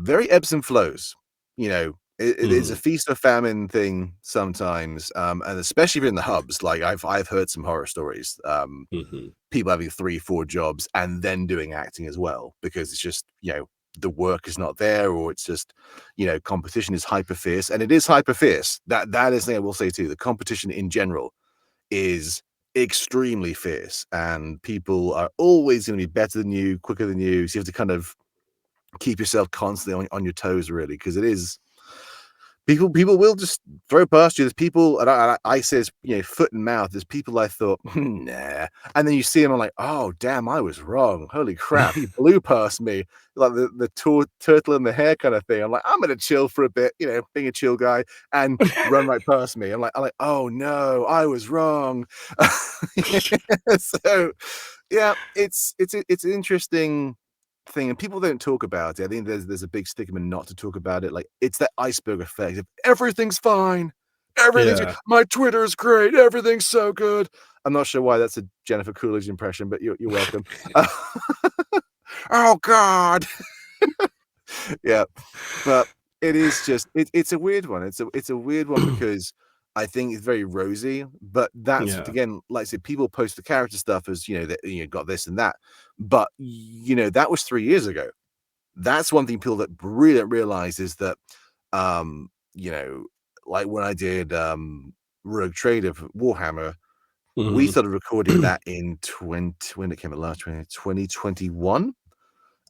Very ebbs and flows. It is a feast or famine thing sometimes, and especially if you're in the hubs. Like I've heard some horror stories. People having 3-4 jobs and then doing acting as well because it's just the work is not there, or it's just competition is hyper fierce, and it is hyper fierce. That is the thing I will say too. The competition in general is extremely fierce, and people are always going to be better than you, quicker than you. So you have to kind of keep yourself constantly on your toes, really, because it is people will just throw past you. There's people, and I say it's, foot and mouth. There's people I thought, nah, and then you see them, I'm like, oh damn, I was wrong. Holy crap, he blew past me, like the turtle in the hair kind of thing. I'm like, I'm gonna chill for a bit, being a chill guy, and run right past me. I'm like, oh no, I was wrong. So yeah, it's an interesting thing, and people don't talk about it. I think there's a big stigma not to talk about it. Like, it's that iceberg effect of everything's fine, everything's Yeah. my Twitter is great, everything's so good. I'm not sure why that's a Jennifer Coolidge impression, but you're welcome. Oh God. Yeah, but it is just it's a weird one. It's a weird one because I think it's very rosy, but that's Yeah. again, like I said, people post the character stuff as that got this and that, but that was 3 years ago. That's one thing people that really don't realize is that, um, you know, like when I did Rogue Trader for Warhammer, we started recording that in when it came out last 2021.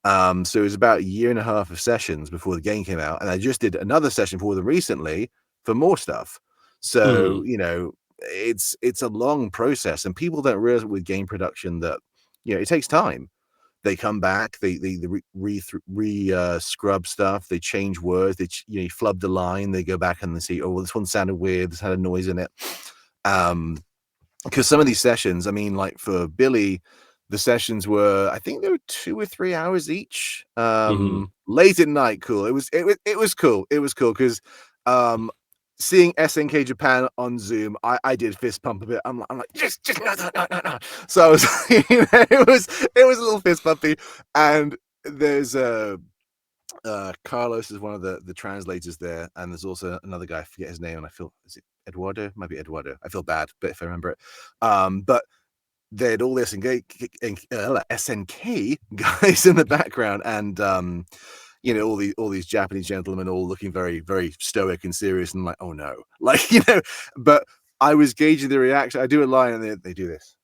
So it was about a year and a half of sessions before the game came out, and I just did another session for them recently for more stuff. So it's a long process, and people don't realize with game production that it takes time. They come back, they scrub stuff, they change words, you flub the line, they go back and they see, oh well, this one sounded weird, this had a noise in it. Because some of these sessions, I mean, like for Billy, the sessions were, I think they were 2 or 3 hours each. Late at night, cool. It was cool. It was cool because seeing SNK Japan on Zoom, I did fist pump a bit. I'm like, just no. So I was, it was a little fist bumpy, and there's Carlos is one of the translators there, and there's also another guy, I forget his name, and I feel, is it Eduardo? Might be Eduardo. I feel bad, but if I remember it. But they had all the SNK guys in the background, and all these Japanese gentlemen all looking very, very stoic and serious, and like, oh no, like but I was gauging the reaction. I do a line, and they do this.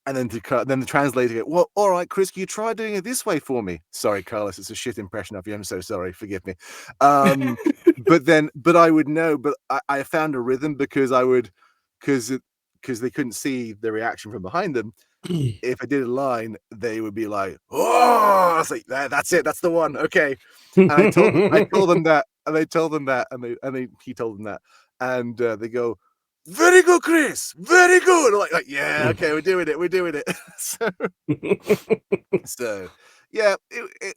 And then the translator goes, well, all right, Chris, can you try doing it this way for me? Sorry, Carlos, it's a shit impression of you. I'm so sorry. Forgive me. But I would know, but I found a rhythm because they couldn't see the reaction from behind them. If I did a line, they would be like, oh, I was like, that's it. That's the one. Okay. And I told them that, and they told them that, and he told them that. And they go, very good, Chris. Very good. Like, yeah, okay, we're doing it. So yeah,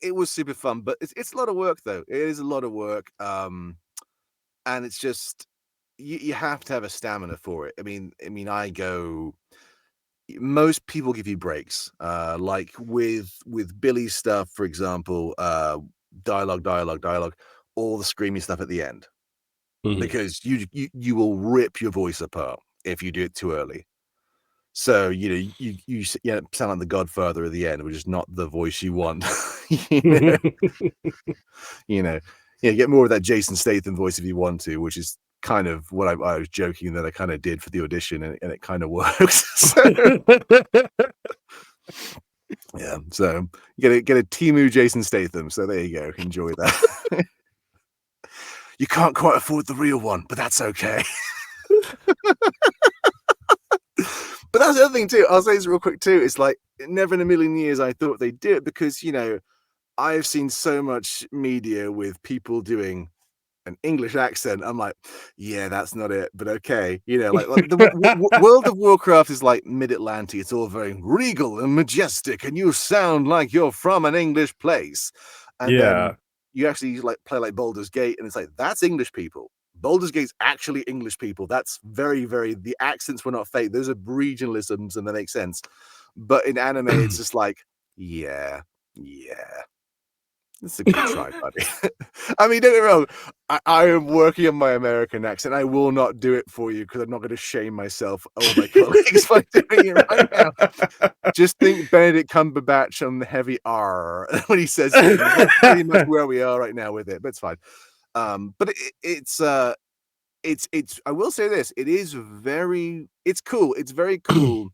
it was super fun, but it's a lot of work though. It is a lot of work. And it's just you have to have a stamina for it. I mean, most people give you breaks. Like with Billy's stuff, for example, dialogue, all the screamy stuff at the end. Because you will rip your voice apart if you do it too early. So you sound like the Godfather at the end, which is not the voice you want. Get more of that Jason Statham voice if you want to, which is kind of what I was joking that I kind of did for the audition, and it kind of works. Yeah, so get a Temu Jason Statham. So there you go, enjoy that. You can't quite afford the real one, but that's okay. But that's the other thing too. I'll say this real quick too. It's like never in a million years I thought they'd do it because I've seen so much media with people doing an English accent. I'm like, yeah, that's not it, but okay. Like the World of Warcraft is like mid-Atlantic. It's all very regal and majestic, and you sound like you're from an English place. And then you actually like play like Baldur's Gate, and it's like that's English people. Baldur's Gate's actually English people. That's very, very. The accents were not fake. Those are regionalisms, and they make sense. But in anime, it's just like, yeah. It's a good try, buddy. I mean, don't get me wrong. I am working on my American accent. I will not do it for you because I'm not going to shame myself or my colleagues by doing it right now. Just think Benedict Cumberbatch on the heavy R when he says things. That's pretty much where we are right now with it, but it's fine. But it's I will say this, it's cool. It's very cool.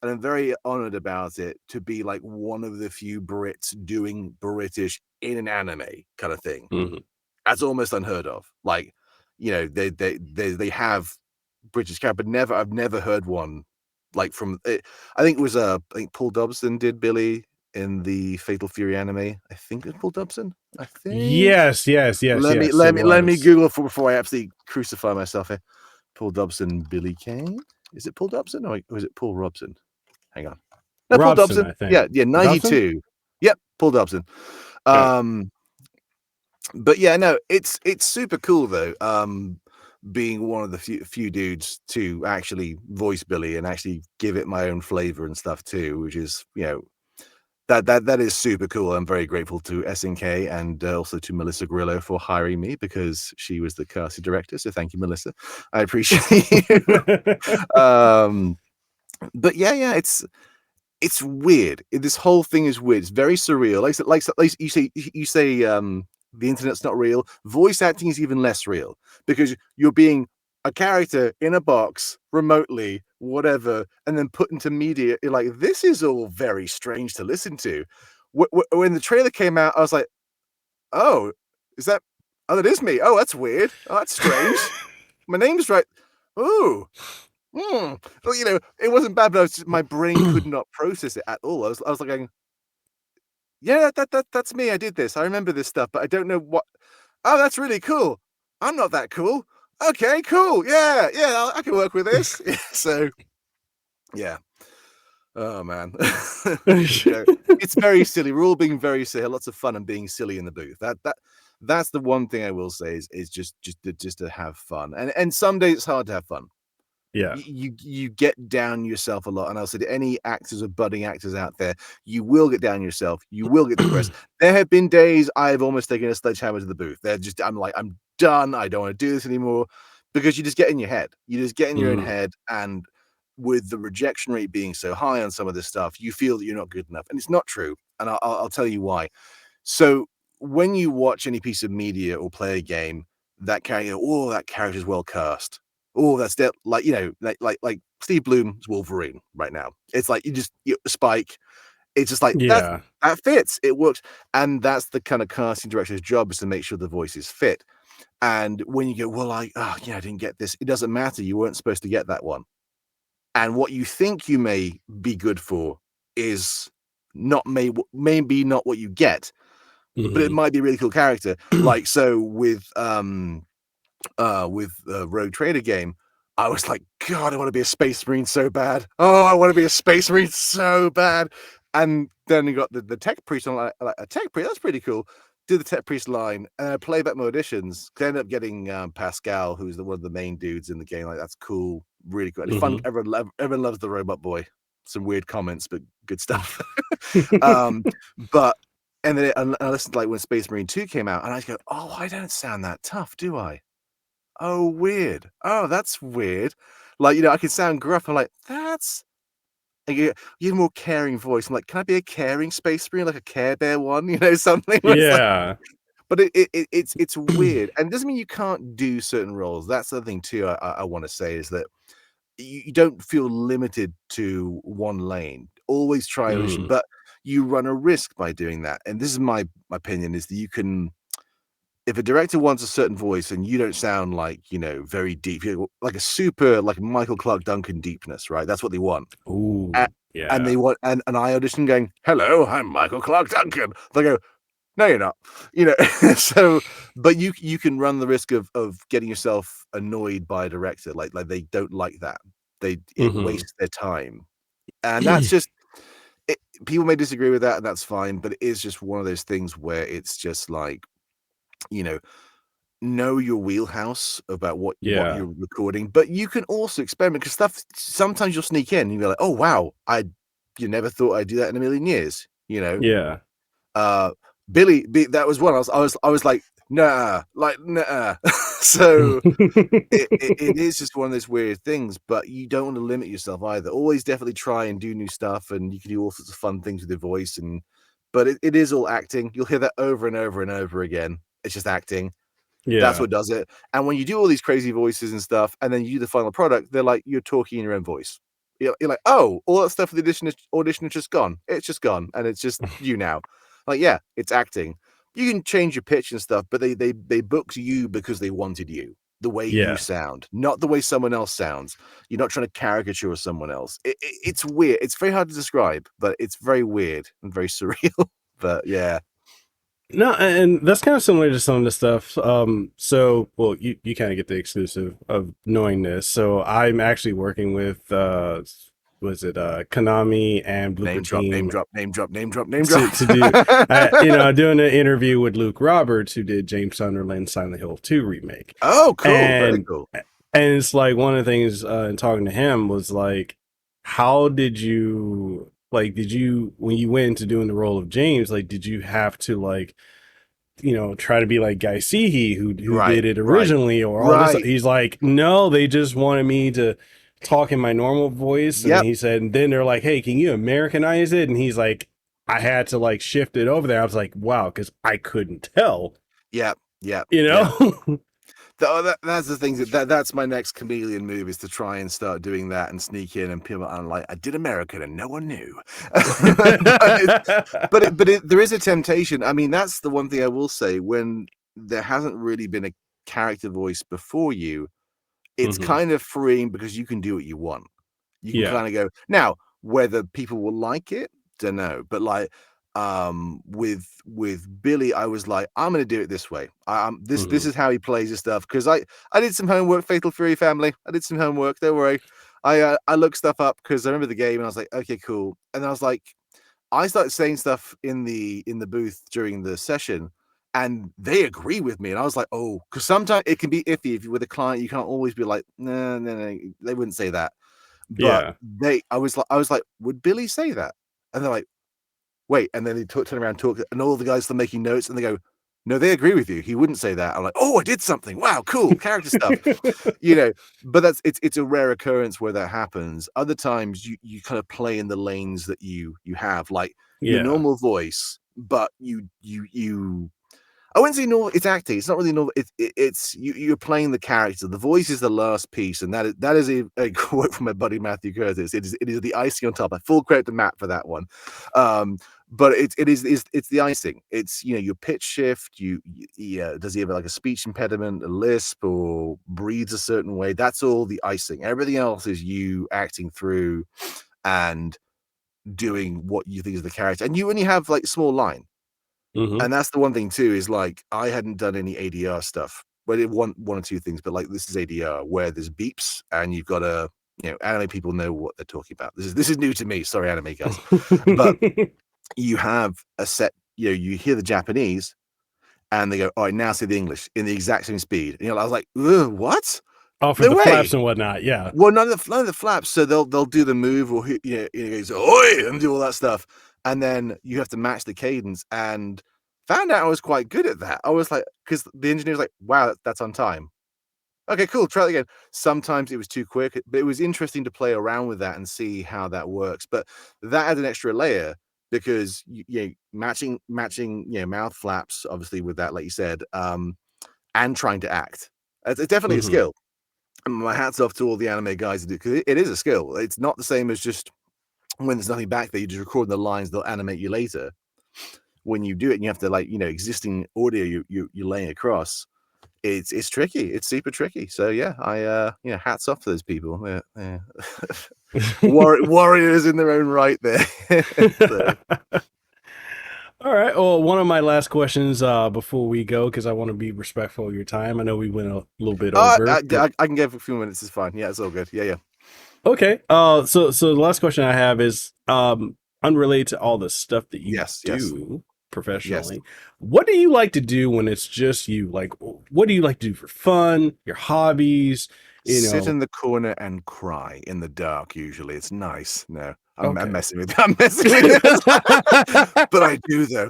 And I'm very honored about it to be like one of the few Brits doing British in an anime kind of thing. That's almost unheard of. Like, they have British character, but I've never heard one like from it. I think it was I think Paul Dobson did Billy in the Fatal Fury anime. I think it was Paul Dobson. I think. Yes. Let me Google it before I absolutely crucify myself here. Paul Dobson, Billy Kane. Is it Paul Dobson or is it Paul Robson? Hang on. No, Paul Dobson. I think. Yeah, 92. Dobson? Yep, Paul Dobson. But yeah, no, it's super cool though. Being one of the few dudes to actually voice Billy and actually give it my own flavor and stuff too, which is that is super cool. I'm very grateful to SNK and also to Melissa Grillo for hiring me because she was the casting director. So thank you, Melissa. I appreciate you. But yeah, it's weird. This whole thing is weird. It's very surreal. Like you say the internet's not real. Voice acting is even less real because you're being a character in a box remotely, whatever, and then put into media. You're like, this is all very strange to listen to. When the trailer came out, I was like, oh, that is me. Oh, that's weird. Oh, that's strange. My name's right. Oh. Well, it wasn't bad, but my brain could not process it at all. I was like going, yeah, that's me. I did this. I remember this stuff, but I don't know what. Oh, that's really cool. I'm not that cool. Okay, cool. Yeah, I can work with this. So, yeah. Oh man, it's very silly. We're all being very silly. Lots of fun and being silly in the booth. That's the one thing I will say is just to have fun. And some days it's hard to have fun. Yeah, you get down yourself a lot, and I'll say to any actors or budding actors out there, you will get down yourself, you will get depressed. There have been days I've almost taken a sledgehammer to the booth. I'm like, I'm done, I don't want to do this anymore, because you just get in your head, you just get in your own head, and with the rejection rate being so high on some of this stuff, you feel that you're not good enough, and it's not true, and I'll tell you why. So when you watch any piece of media or play a game, that character's well cast. Oh, that's that, like like Steve Bloom's Wolverine right now. It's like Spike. It's just like that fits. It works, and that's the kind of casting director's job, is to make sure the voices fit. And when you go, well, I didn't get this. It doesn't matter. You weren't supposed to get that one. And what you think you may be good for is maybe not what you get, but it might be a really cool character. Like so with the Rogue Trader game, I was like, God, I want to be a Space Marine so bad. Oh, I want to be a Space Marine so bad. And then you got the Tech Priest. I'm like a Tech Priest, that's pretty cool. Do the Tech Priest line, and I play back my auditions. I ended up getting Pascal, who's one of the main dudes in the game. Like, that's cool, really good, fun. Everyone loves the Robot Boy. Some weird comments, but good stuff. But and then I listened to like when Space Marine 2 came out, and I just go, oh, I don't sound that tough, do I? Oh, weird. Oh, that's weird. Like, I can sound gruff. I'm like, that's you have a more caring voice. I'm like, can I be a caring Space Marine, like a Care Bear one? Something. Yeah. But it's weird, and it doesn't mean you can't do certain roles. That's the other thing too. I want to say is that you don't feel limited to one lane. Always try audition, but you run a risk by doing that. And this is my opinion: is that you can. if a director wants a certain voice and you don't sound like, very deep, like a super like Michael Clark Duncan deepness, right? That's what they want. Ooh, And, and yeah. they want and I audition going, "Hello, I'm Michael Clark Duncan." They go, "No, you're not." You know, so but you can run the risk of getting yourself annoyed by a director. Like they don't like that. It Hmm. wastes their time. And that's just it, people may disagree with that, and that's fine, but it is just one of those things where it's just like, you know your wheelhouse about what Yeah. you're recording, but you can also experiment because stuff sometimes you'll sneak in and you're like, oh wow, you never thought I'd do that in a million years, Yeah. uh that was one I was like, nah, like nah. So it is just one of those weird things, but you don't want to limit yourself either. Always definitely try and do new stuff, and you can do all sorts of fun things with your voice, but it is all acting. You'll hear that over and over and over again. It's just acting. That's Yeah. what does it. And when you do all these crazy voices and stuff, and then you do the final product, they're like you're talking in your own voice. You're like, oh, all that stuff for the audition is just gone. It's just gone, and it's just you now. Like, yeah, it's acting. You can change your pitch and stuff, but they booked you because they wanted you, the way you Yeah. sound, not the way someone else sounds. You're not trying to caricature someone else. It's weird. It's very hard to describe, but it's very weird and very surreal. But yeah, No, and that's kind of similar to some of the stuff. So well, you kind of get the exclusive of knowing this. So I'm actually working with was it Konami and Blooper name drop, name Team drop, name drop, name drop, name drop. to do doing an interview with Luke Roberts, who did James Sunderland's Silent Hill 2 remake. Oh, cool. Very And cool. it's like one of the things in talking to him was like, how did you did you when you went into doing the role of James, like did you have to like try to be like Guy Seehee who Right, did it right, originally or all this? right. He's like, no, they just wanted me to talk in my normal voice. And Yep, he said, and then they're like, hey, can you Americanize it? And he's like, I had to like shift it over there. I was like, wow, because I couldn't tell, yep, yep, you yep. know? That's the thing that's my next chameleon move is to try and start doing that and sneak in and people are like, I did American and no one knew. There is a temptation. I mean, that's the one thing I will say when there hasn't really been a character voice before you. It's Hmm. kind of freeing because you can do what you want. You can Yeah. kind of go now whether people will like it, don't know. But like with Billy, I was like, I'm gonna do it this way. This Hmm. is how he plays his stuff because I did some homework. Fatal Fury family. I did some homework. Don't worry. I looked stuff up because I remember the game and I was like, okay, cool. And I was like, I started saying stuff in the booth during the session, and they agree with me. And I was like, oh, because sometimes it can be iffy if you're with a client. You can't always be like, no, no, no, they wouldn't say that. But Yeah. I was like, would Billy say that? And they're like, wait. And then they turn around, talk, and all the guys are making notes, and they go, no, they agree with you. He wouldn't say that. I'm like, oh, I did something. Wow, cool character stuff. you know but it's a rare occurrence where that happens. Other times you kind of play in the lanes that you have, like your Yeah. normal voice, but you I wouldn't say normal. It's acting. It's not really normal. It's you're playing the character. The voice is the last piece, and that is a quote from my buddy Matthew Curtis. It is the icing on top. I full credit to Matt for that one. But it's the icing. It's your pitch shift. Yeah. Does he have like a speech impediment, a lisp, or breathes a certain way? That's all the icing. Everything else is you acting through and doing what you think is the character. And you only have like small line. Hmm. And that's the one thing too, is like I hadn't done any ADR stuff. But it one or two things, but like this is ADR where there's beeps and you've got to, anime people know what they're talking about. This is new to me. Sorry, anime guys. But you have a set, you hear the Japanese and they go, all right, now say the English in the exact same speed. And I was like, what? Oh, for No the flaps way. and whatnot. Yeah. Well, none of the flaps. So they'll do the move or goes oi and do all that stuff, and then you have to match the cadence. And found out I was quite good at that. I was like, because the engineer was like, "Wow, that's on time." Okay, cool. Try it again. Sometimes it was too quick, but it was interesting to play around with that and see how that works. But that adds an extra layer because matching mouth flaps obviously with that, like you said, and trying to act. It's definitely a Hmm. skill. And my hat's off to all the anime guys who do, because it is a skill. It's not the same as just when there's nothing back there. You just record the lines; they'll animate you later. when you do it and you have to, like, existing audio you're laying across, it's tricky. It's super tricky. So yeah, hats off to those people. Yeah. Warriors in their own right there. So. All right. Well, one of my last questions before we go, because I want to be respectful of your time. I know we went a little bit over. I can give a few minutes. It's fine. Yeah, it's all good. Yeah. Okay. So the last question I have is unrelated to all the stuff that you do professionally. Yes. What do you like to do when it's just you? Like, what do you like to do for fun? Your hobbies? Sit in the corner and cry in the dark. Usually, it's nice. No, I'm messing with you. I'm messing with you. But I do though.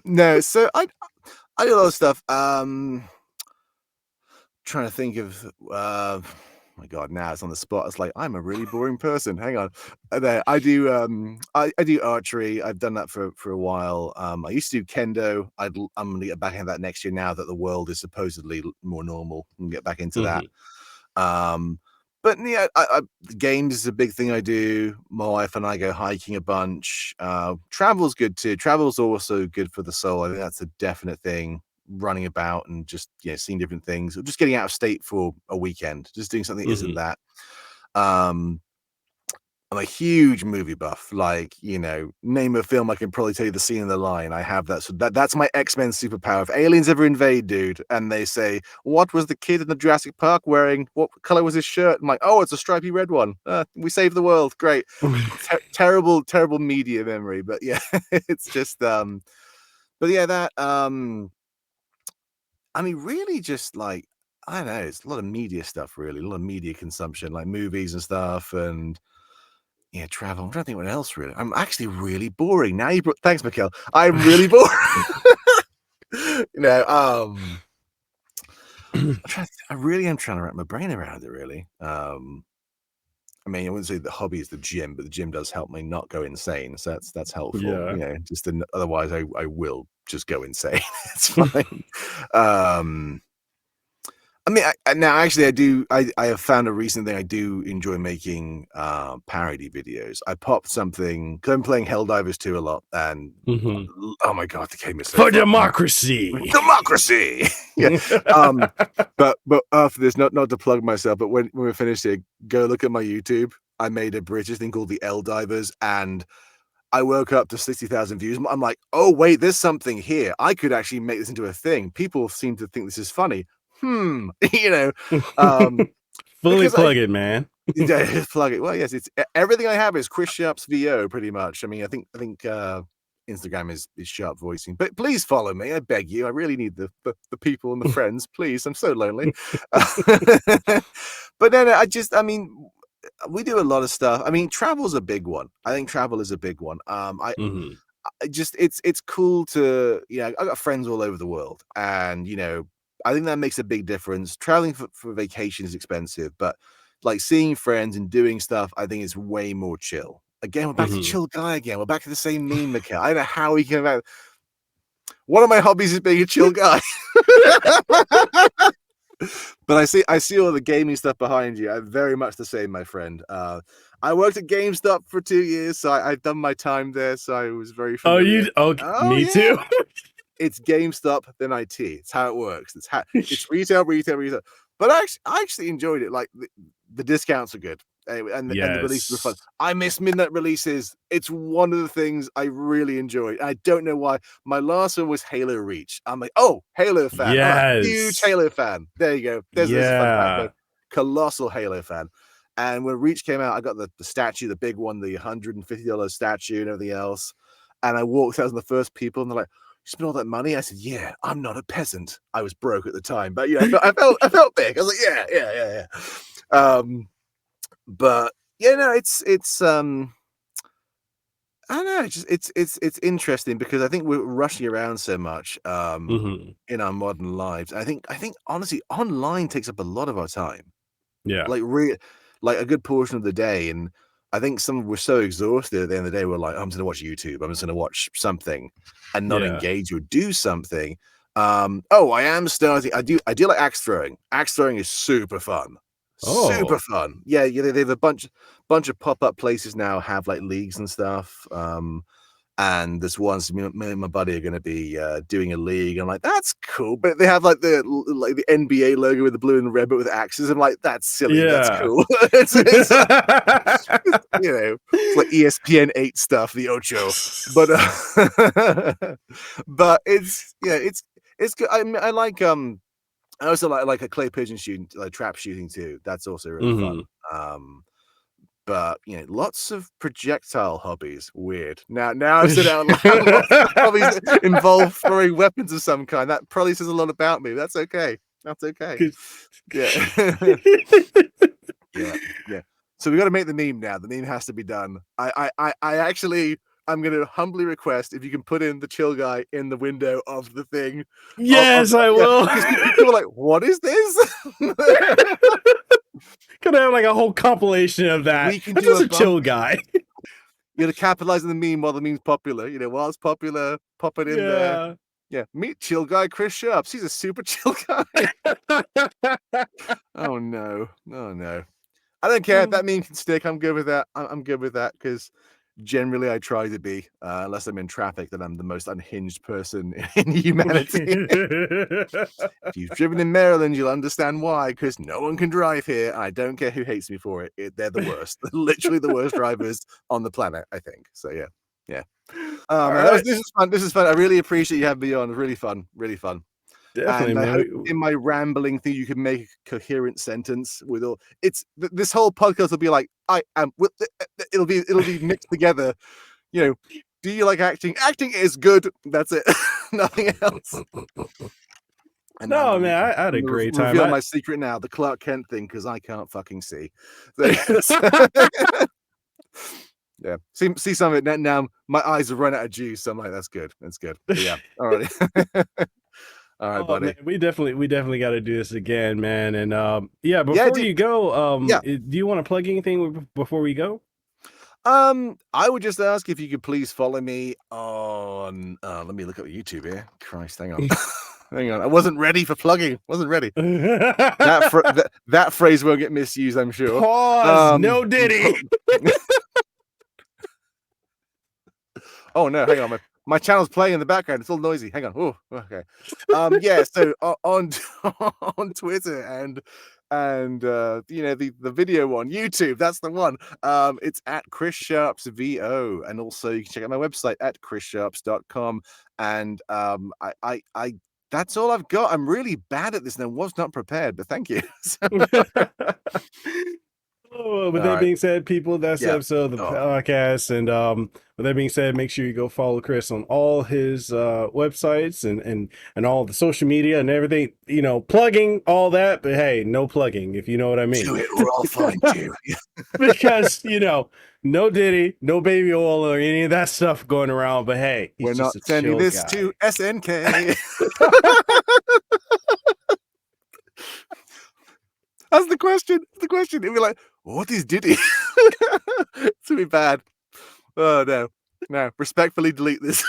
No, so I do a lot of stuff. Trying to think of my god, now it's on the spot. It's like I'm a really boring person. Hang on. I do I do archery. I've done that for a while. I used to do kendo. I'm gonna get back into that next year now that the world is supposedly more normal and get back into that. But yeah, games is a big thing I do. My wife and I go hiking a bunch. Travel's good too. Travel's also good for the soul. I think that's a definite thing. Running about and just seeing different things, or just getting out of state for a weekend, just doing something that isn't that. I'm a huge movie buff. Like, name a film, I can probably tell you the scene in the line. I have that. So that's my X-Men superpower. If aliens ever invade, dude, and they say, what was the kid in the Jurassic Park wearing? What color was his shirt? I'm like, oh, it's a stripy red one. We saved the world. Great. Terrible media memory. But yeah, it's just, but yeah, that, I mean, really just like, I don't know, it's a lot of media stuff, really. A lot of media consumption, like movies and stuff, and travel. I'm trying to think what else, really. I'm actually really boring. Now thanks, Mekel. I'm really boring. I really am trying to wrap my brain around it, really. I mean, I wouldn't say the hobby is the gym, but the gym does help me not go insane. So that's helpful. Yeah. Otherwise I will just go insane. It's fine. I mean, I have found a recent thing. I do enjoy making parody videos. I popped something because I'm playing Helldivers 2 a lot, and oh my god, the game is so for fun. democracy. Yeah. But after this, not to plug myself, but when we're finished here, go look at my YouTube. I made a British thing called the Helldivers, and I woke up to 60,000 views. I'm like, oh wait, there's something here. I could actually make this into a thing. People seem to think this is funny. Fully plug it, man. Yeah, plug it. Well, yes, it's everything I have is Chris Sharp's VO, pretty much. I mean, I think Instagram is Sharp voicing, but please follow me. I beg you. I really need the people and the friends. Please, I'm so lonely. But then I mean, we do a lot of stuff. I mean, travel's a big one. I think travel is a big one. I just it's cool to I got friends all over the world, and I think that makes a big difference. Traveling for vacation is expensive, but like seeing friends and doing stuff, I think is way more chill. Again, we're back to chill guy again. We're back to the same meme, Mekel. I don't know how we can about. One of my hobbies is being a chill guy. But I see all the gaming stuff behind you. I'm very much the same, my friend. I worked at GameStop for 2 years, so I've done my time there. So I was very familiar. Me too. It's GameStop, then IT. It's how it works. It's retail. But I actually enjoyed it. Like the discounts are good, and the releases are fun. I miss midnight releases. It's one of the things I really enjoyed. I don't know why. My last one was Halo Reach. I'm like, oh, Halo fan. Yes. I'm a huge Halo fan. There you go. There's a fun fact. Colossal Halo fan. And when Reach came out, I got the statue, the big one, the $150 statue and everything else. And I walked out as the first people, and they're like, you spent all that money? I said, yeah, I'm not a peasant. I was broke at the time, but I felt big. I was like, yeah. But it's I don't know, it's interesting because I think we're rushing around so much in our modern lives. I think honestly, online takes up a lot of our time. Yeah. Like a good portion of the day. And I think we're so exhausted at the end of the day, we're like, I'm just gonna watch YouTube. I'm just gonna watch something and not engage or do something. I am starting. I do like axe throwing. Axe throwing is super fun. Super fun. Yeah, they have a bunch of pop-up places now have like leagues and stuff. And And this once me and my buddy are going to be doing a league. I'm like, that's cool, but they have like the NBA logo with the blue and the red, but with axes. I'm like, that's silly. That's cool. it's you know, it's like ESPN 8 stuff, the Ocho, but but it's good. I mean, I like I also like a clay pigeon shooting, like trap shooting too. That's also really fun. But lots of projectile hobbies. Weird. Now I've said out loud, lots of hobbies involve throwing weapons of some kind. That probably says a lot about me. That's okay. That's okay. Yeah. yeah. So we got to make the meme now. The meme has to be done. I'm going to humbly request if you can put in the chill guy in the window of the thing. Yes, I will. Because people are like, what is this? Gonna have like a whole compilation of that. We can do a chill guy. You gotta capitalize on the meme while the meme's popular. While it's popular, pop it in there. Yeah, meet chill guy Chris Sharps. He's a super chill guy. Oh no. I don't care if that meme can stick. I'm good with that. I'm good with that because generally I try to be, unless I'm in traffic, that I'm the most unhinged person in humanity. If you've driven in Maryland, you'll understand why, because no one can drive here. I don't care who hates me for it. They're the worst. Literally the worst drivers on the planet, I think. So yeah. Man, this is fun. This is fun. I really appreciate you having me on. Really fun. Definitely, and man. I hope in my rambling thing, you can make a coherent sentence with all. This whole podcast will be like I am. It'll be mixed together. Do you like acting? Acting is good. That's it. Nothing else. And no, man, I had a great time. Reveal my secret now, the Clark Kent thing, because I can't fucking see. Yeah, see some of it now. My eyes have run out of juice. So I'm like, that's good. But yeah, all right. All right, buddy. Man, we definitely got to do this again, man. And before you go, do you want to plug anything before we go? I would just ask if you could please follow me on. Let me look up YouTube here. Christ, hang on. Hang on. I wasn't ready for plugging. Wasn't ready. that phrase won't get misused, I'm sure. Pause. No Diddy. Oh no, hang on. My channel's playing in the background. It's all noisy. Hang on. Oh, okay. Yeah. So on Twitter and the video on YouTube. That's the one. It's at Chris Sharps VO, and also you can check out my website at chrissharps.com. And I that's all I've got. I'm really bad at this and I was not prepared, but thank you. With that being said, people, that's the episode of the podcast. And with that being said, make sure you go follow Chris on all his websites and all the social media and everything. Plugging all that, but hey, no plugging, if you know what I mean. Do it, we're all fine too. Because no Diddy, no baby oil or any of that stuff going around. But hey, we're not sending this to SNK. That's the question. It'd be like, what is Diddy? It's gonna be bad. Oh no. Respectfully delete this.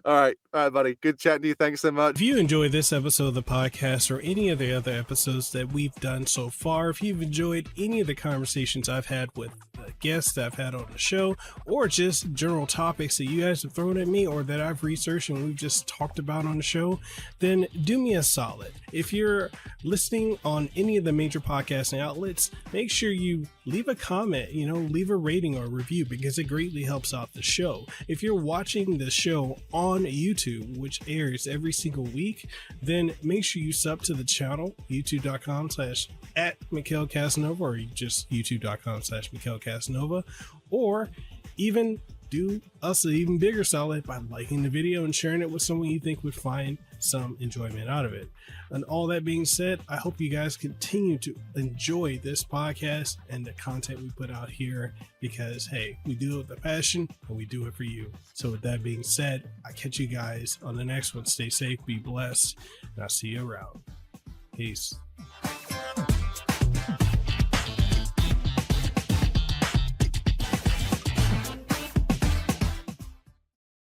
All right, buddy. Good chatting to you. Thanks so much. If you enjoyed this episode of the podcast or any of the other episodes that we've done so far, if you've enjoyed any of the conversations I've had with guests that I've had on the show, or just general topics that you guys have thrown at me or that I've researched and we've just talked about on the show, then do me a solid. If you're listening on any of the major podcasting outlets, make sure you leave a comment, leave a rating or a review, because it greatly helps out the show. If you're watching the show on YouTube, which airs every single week, then make sure you sub to the channel, youtube.com/@Mekel Kasanova, or just youtube.com/Mekel Kasanova, or even do us an even bigger solid by liking the video and sharing it with someone you think would find some enjoyment out of it. And all that being said, I hope you guys continue to enjoy this podcast and the content we put out here, because hey, we do it with a passion and we do it for you. So with that being said, I catch you guys on the next one. Stay safe, be blessed, and I'll see you around. Peace.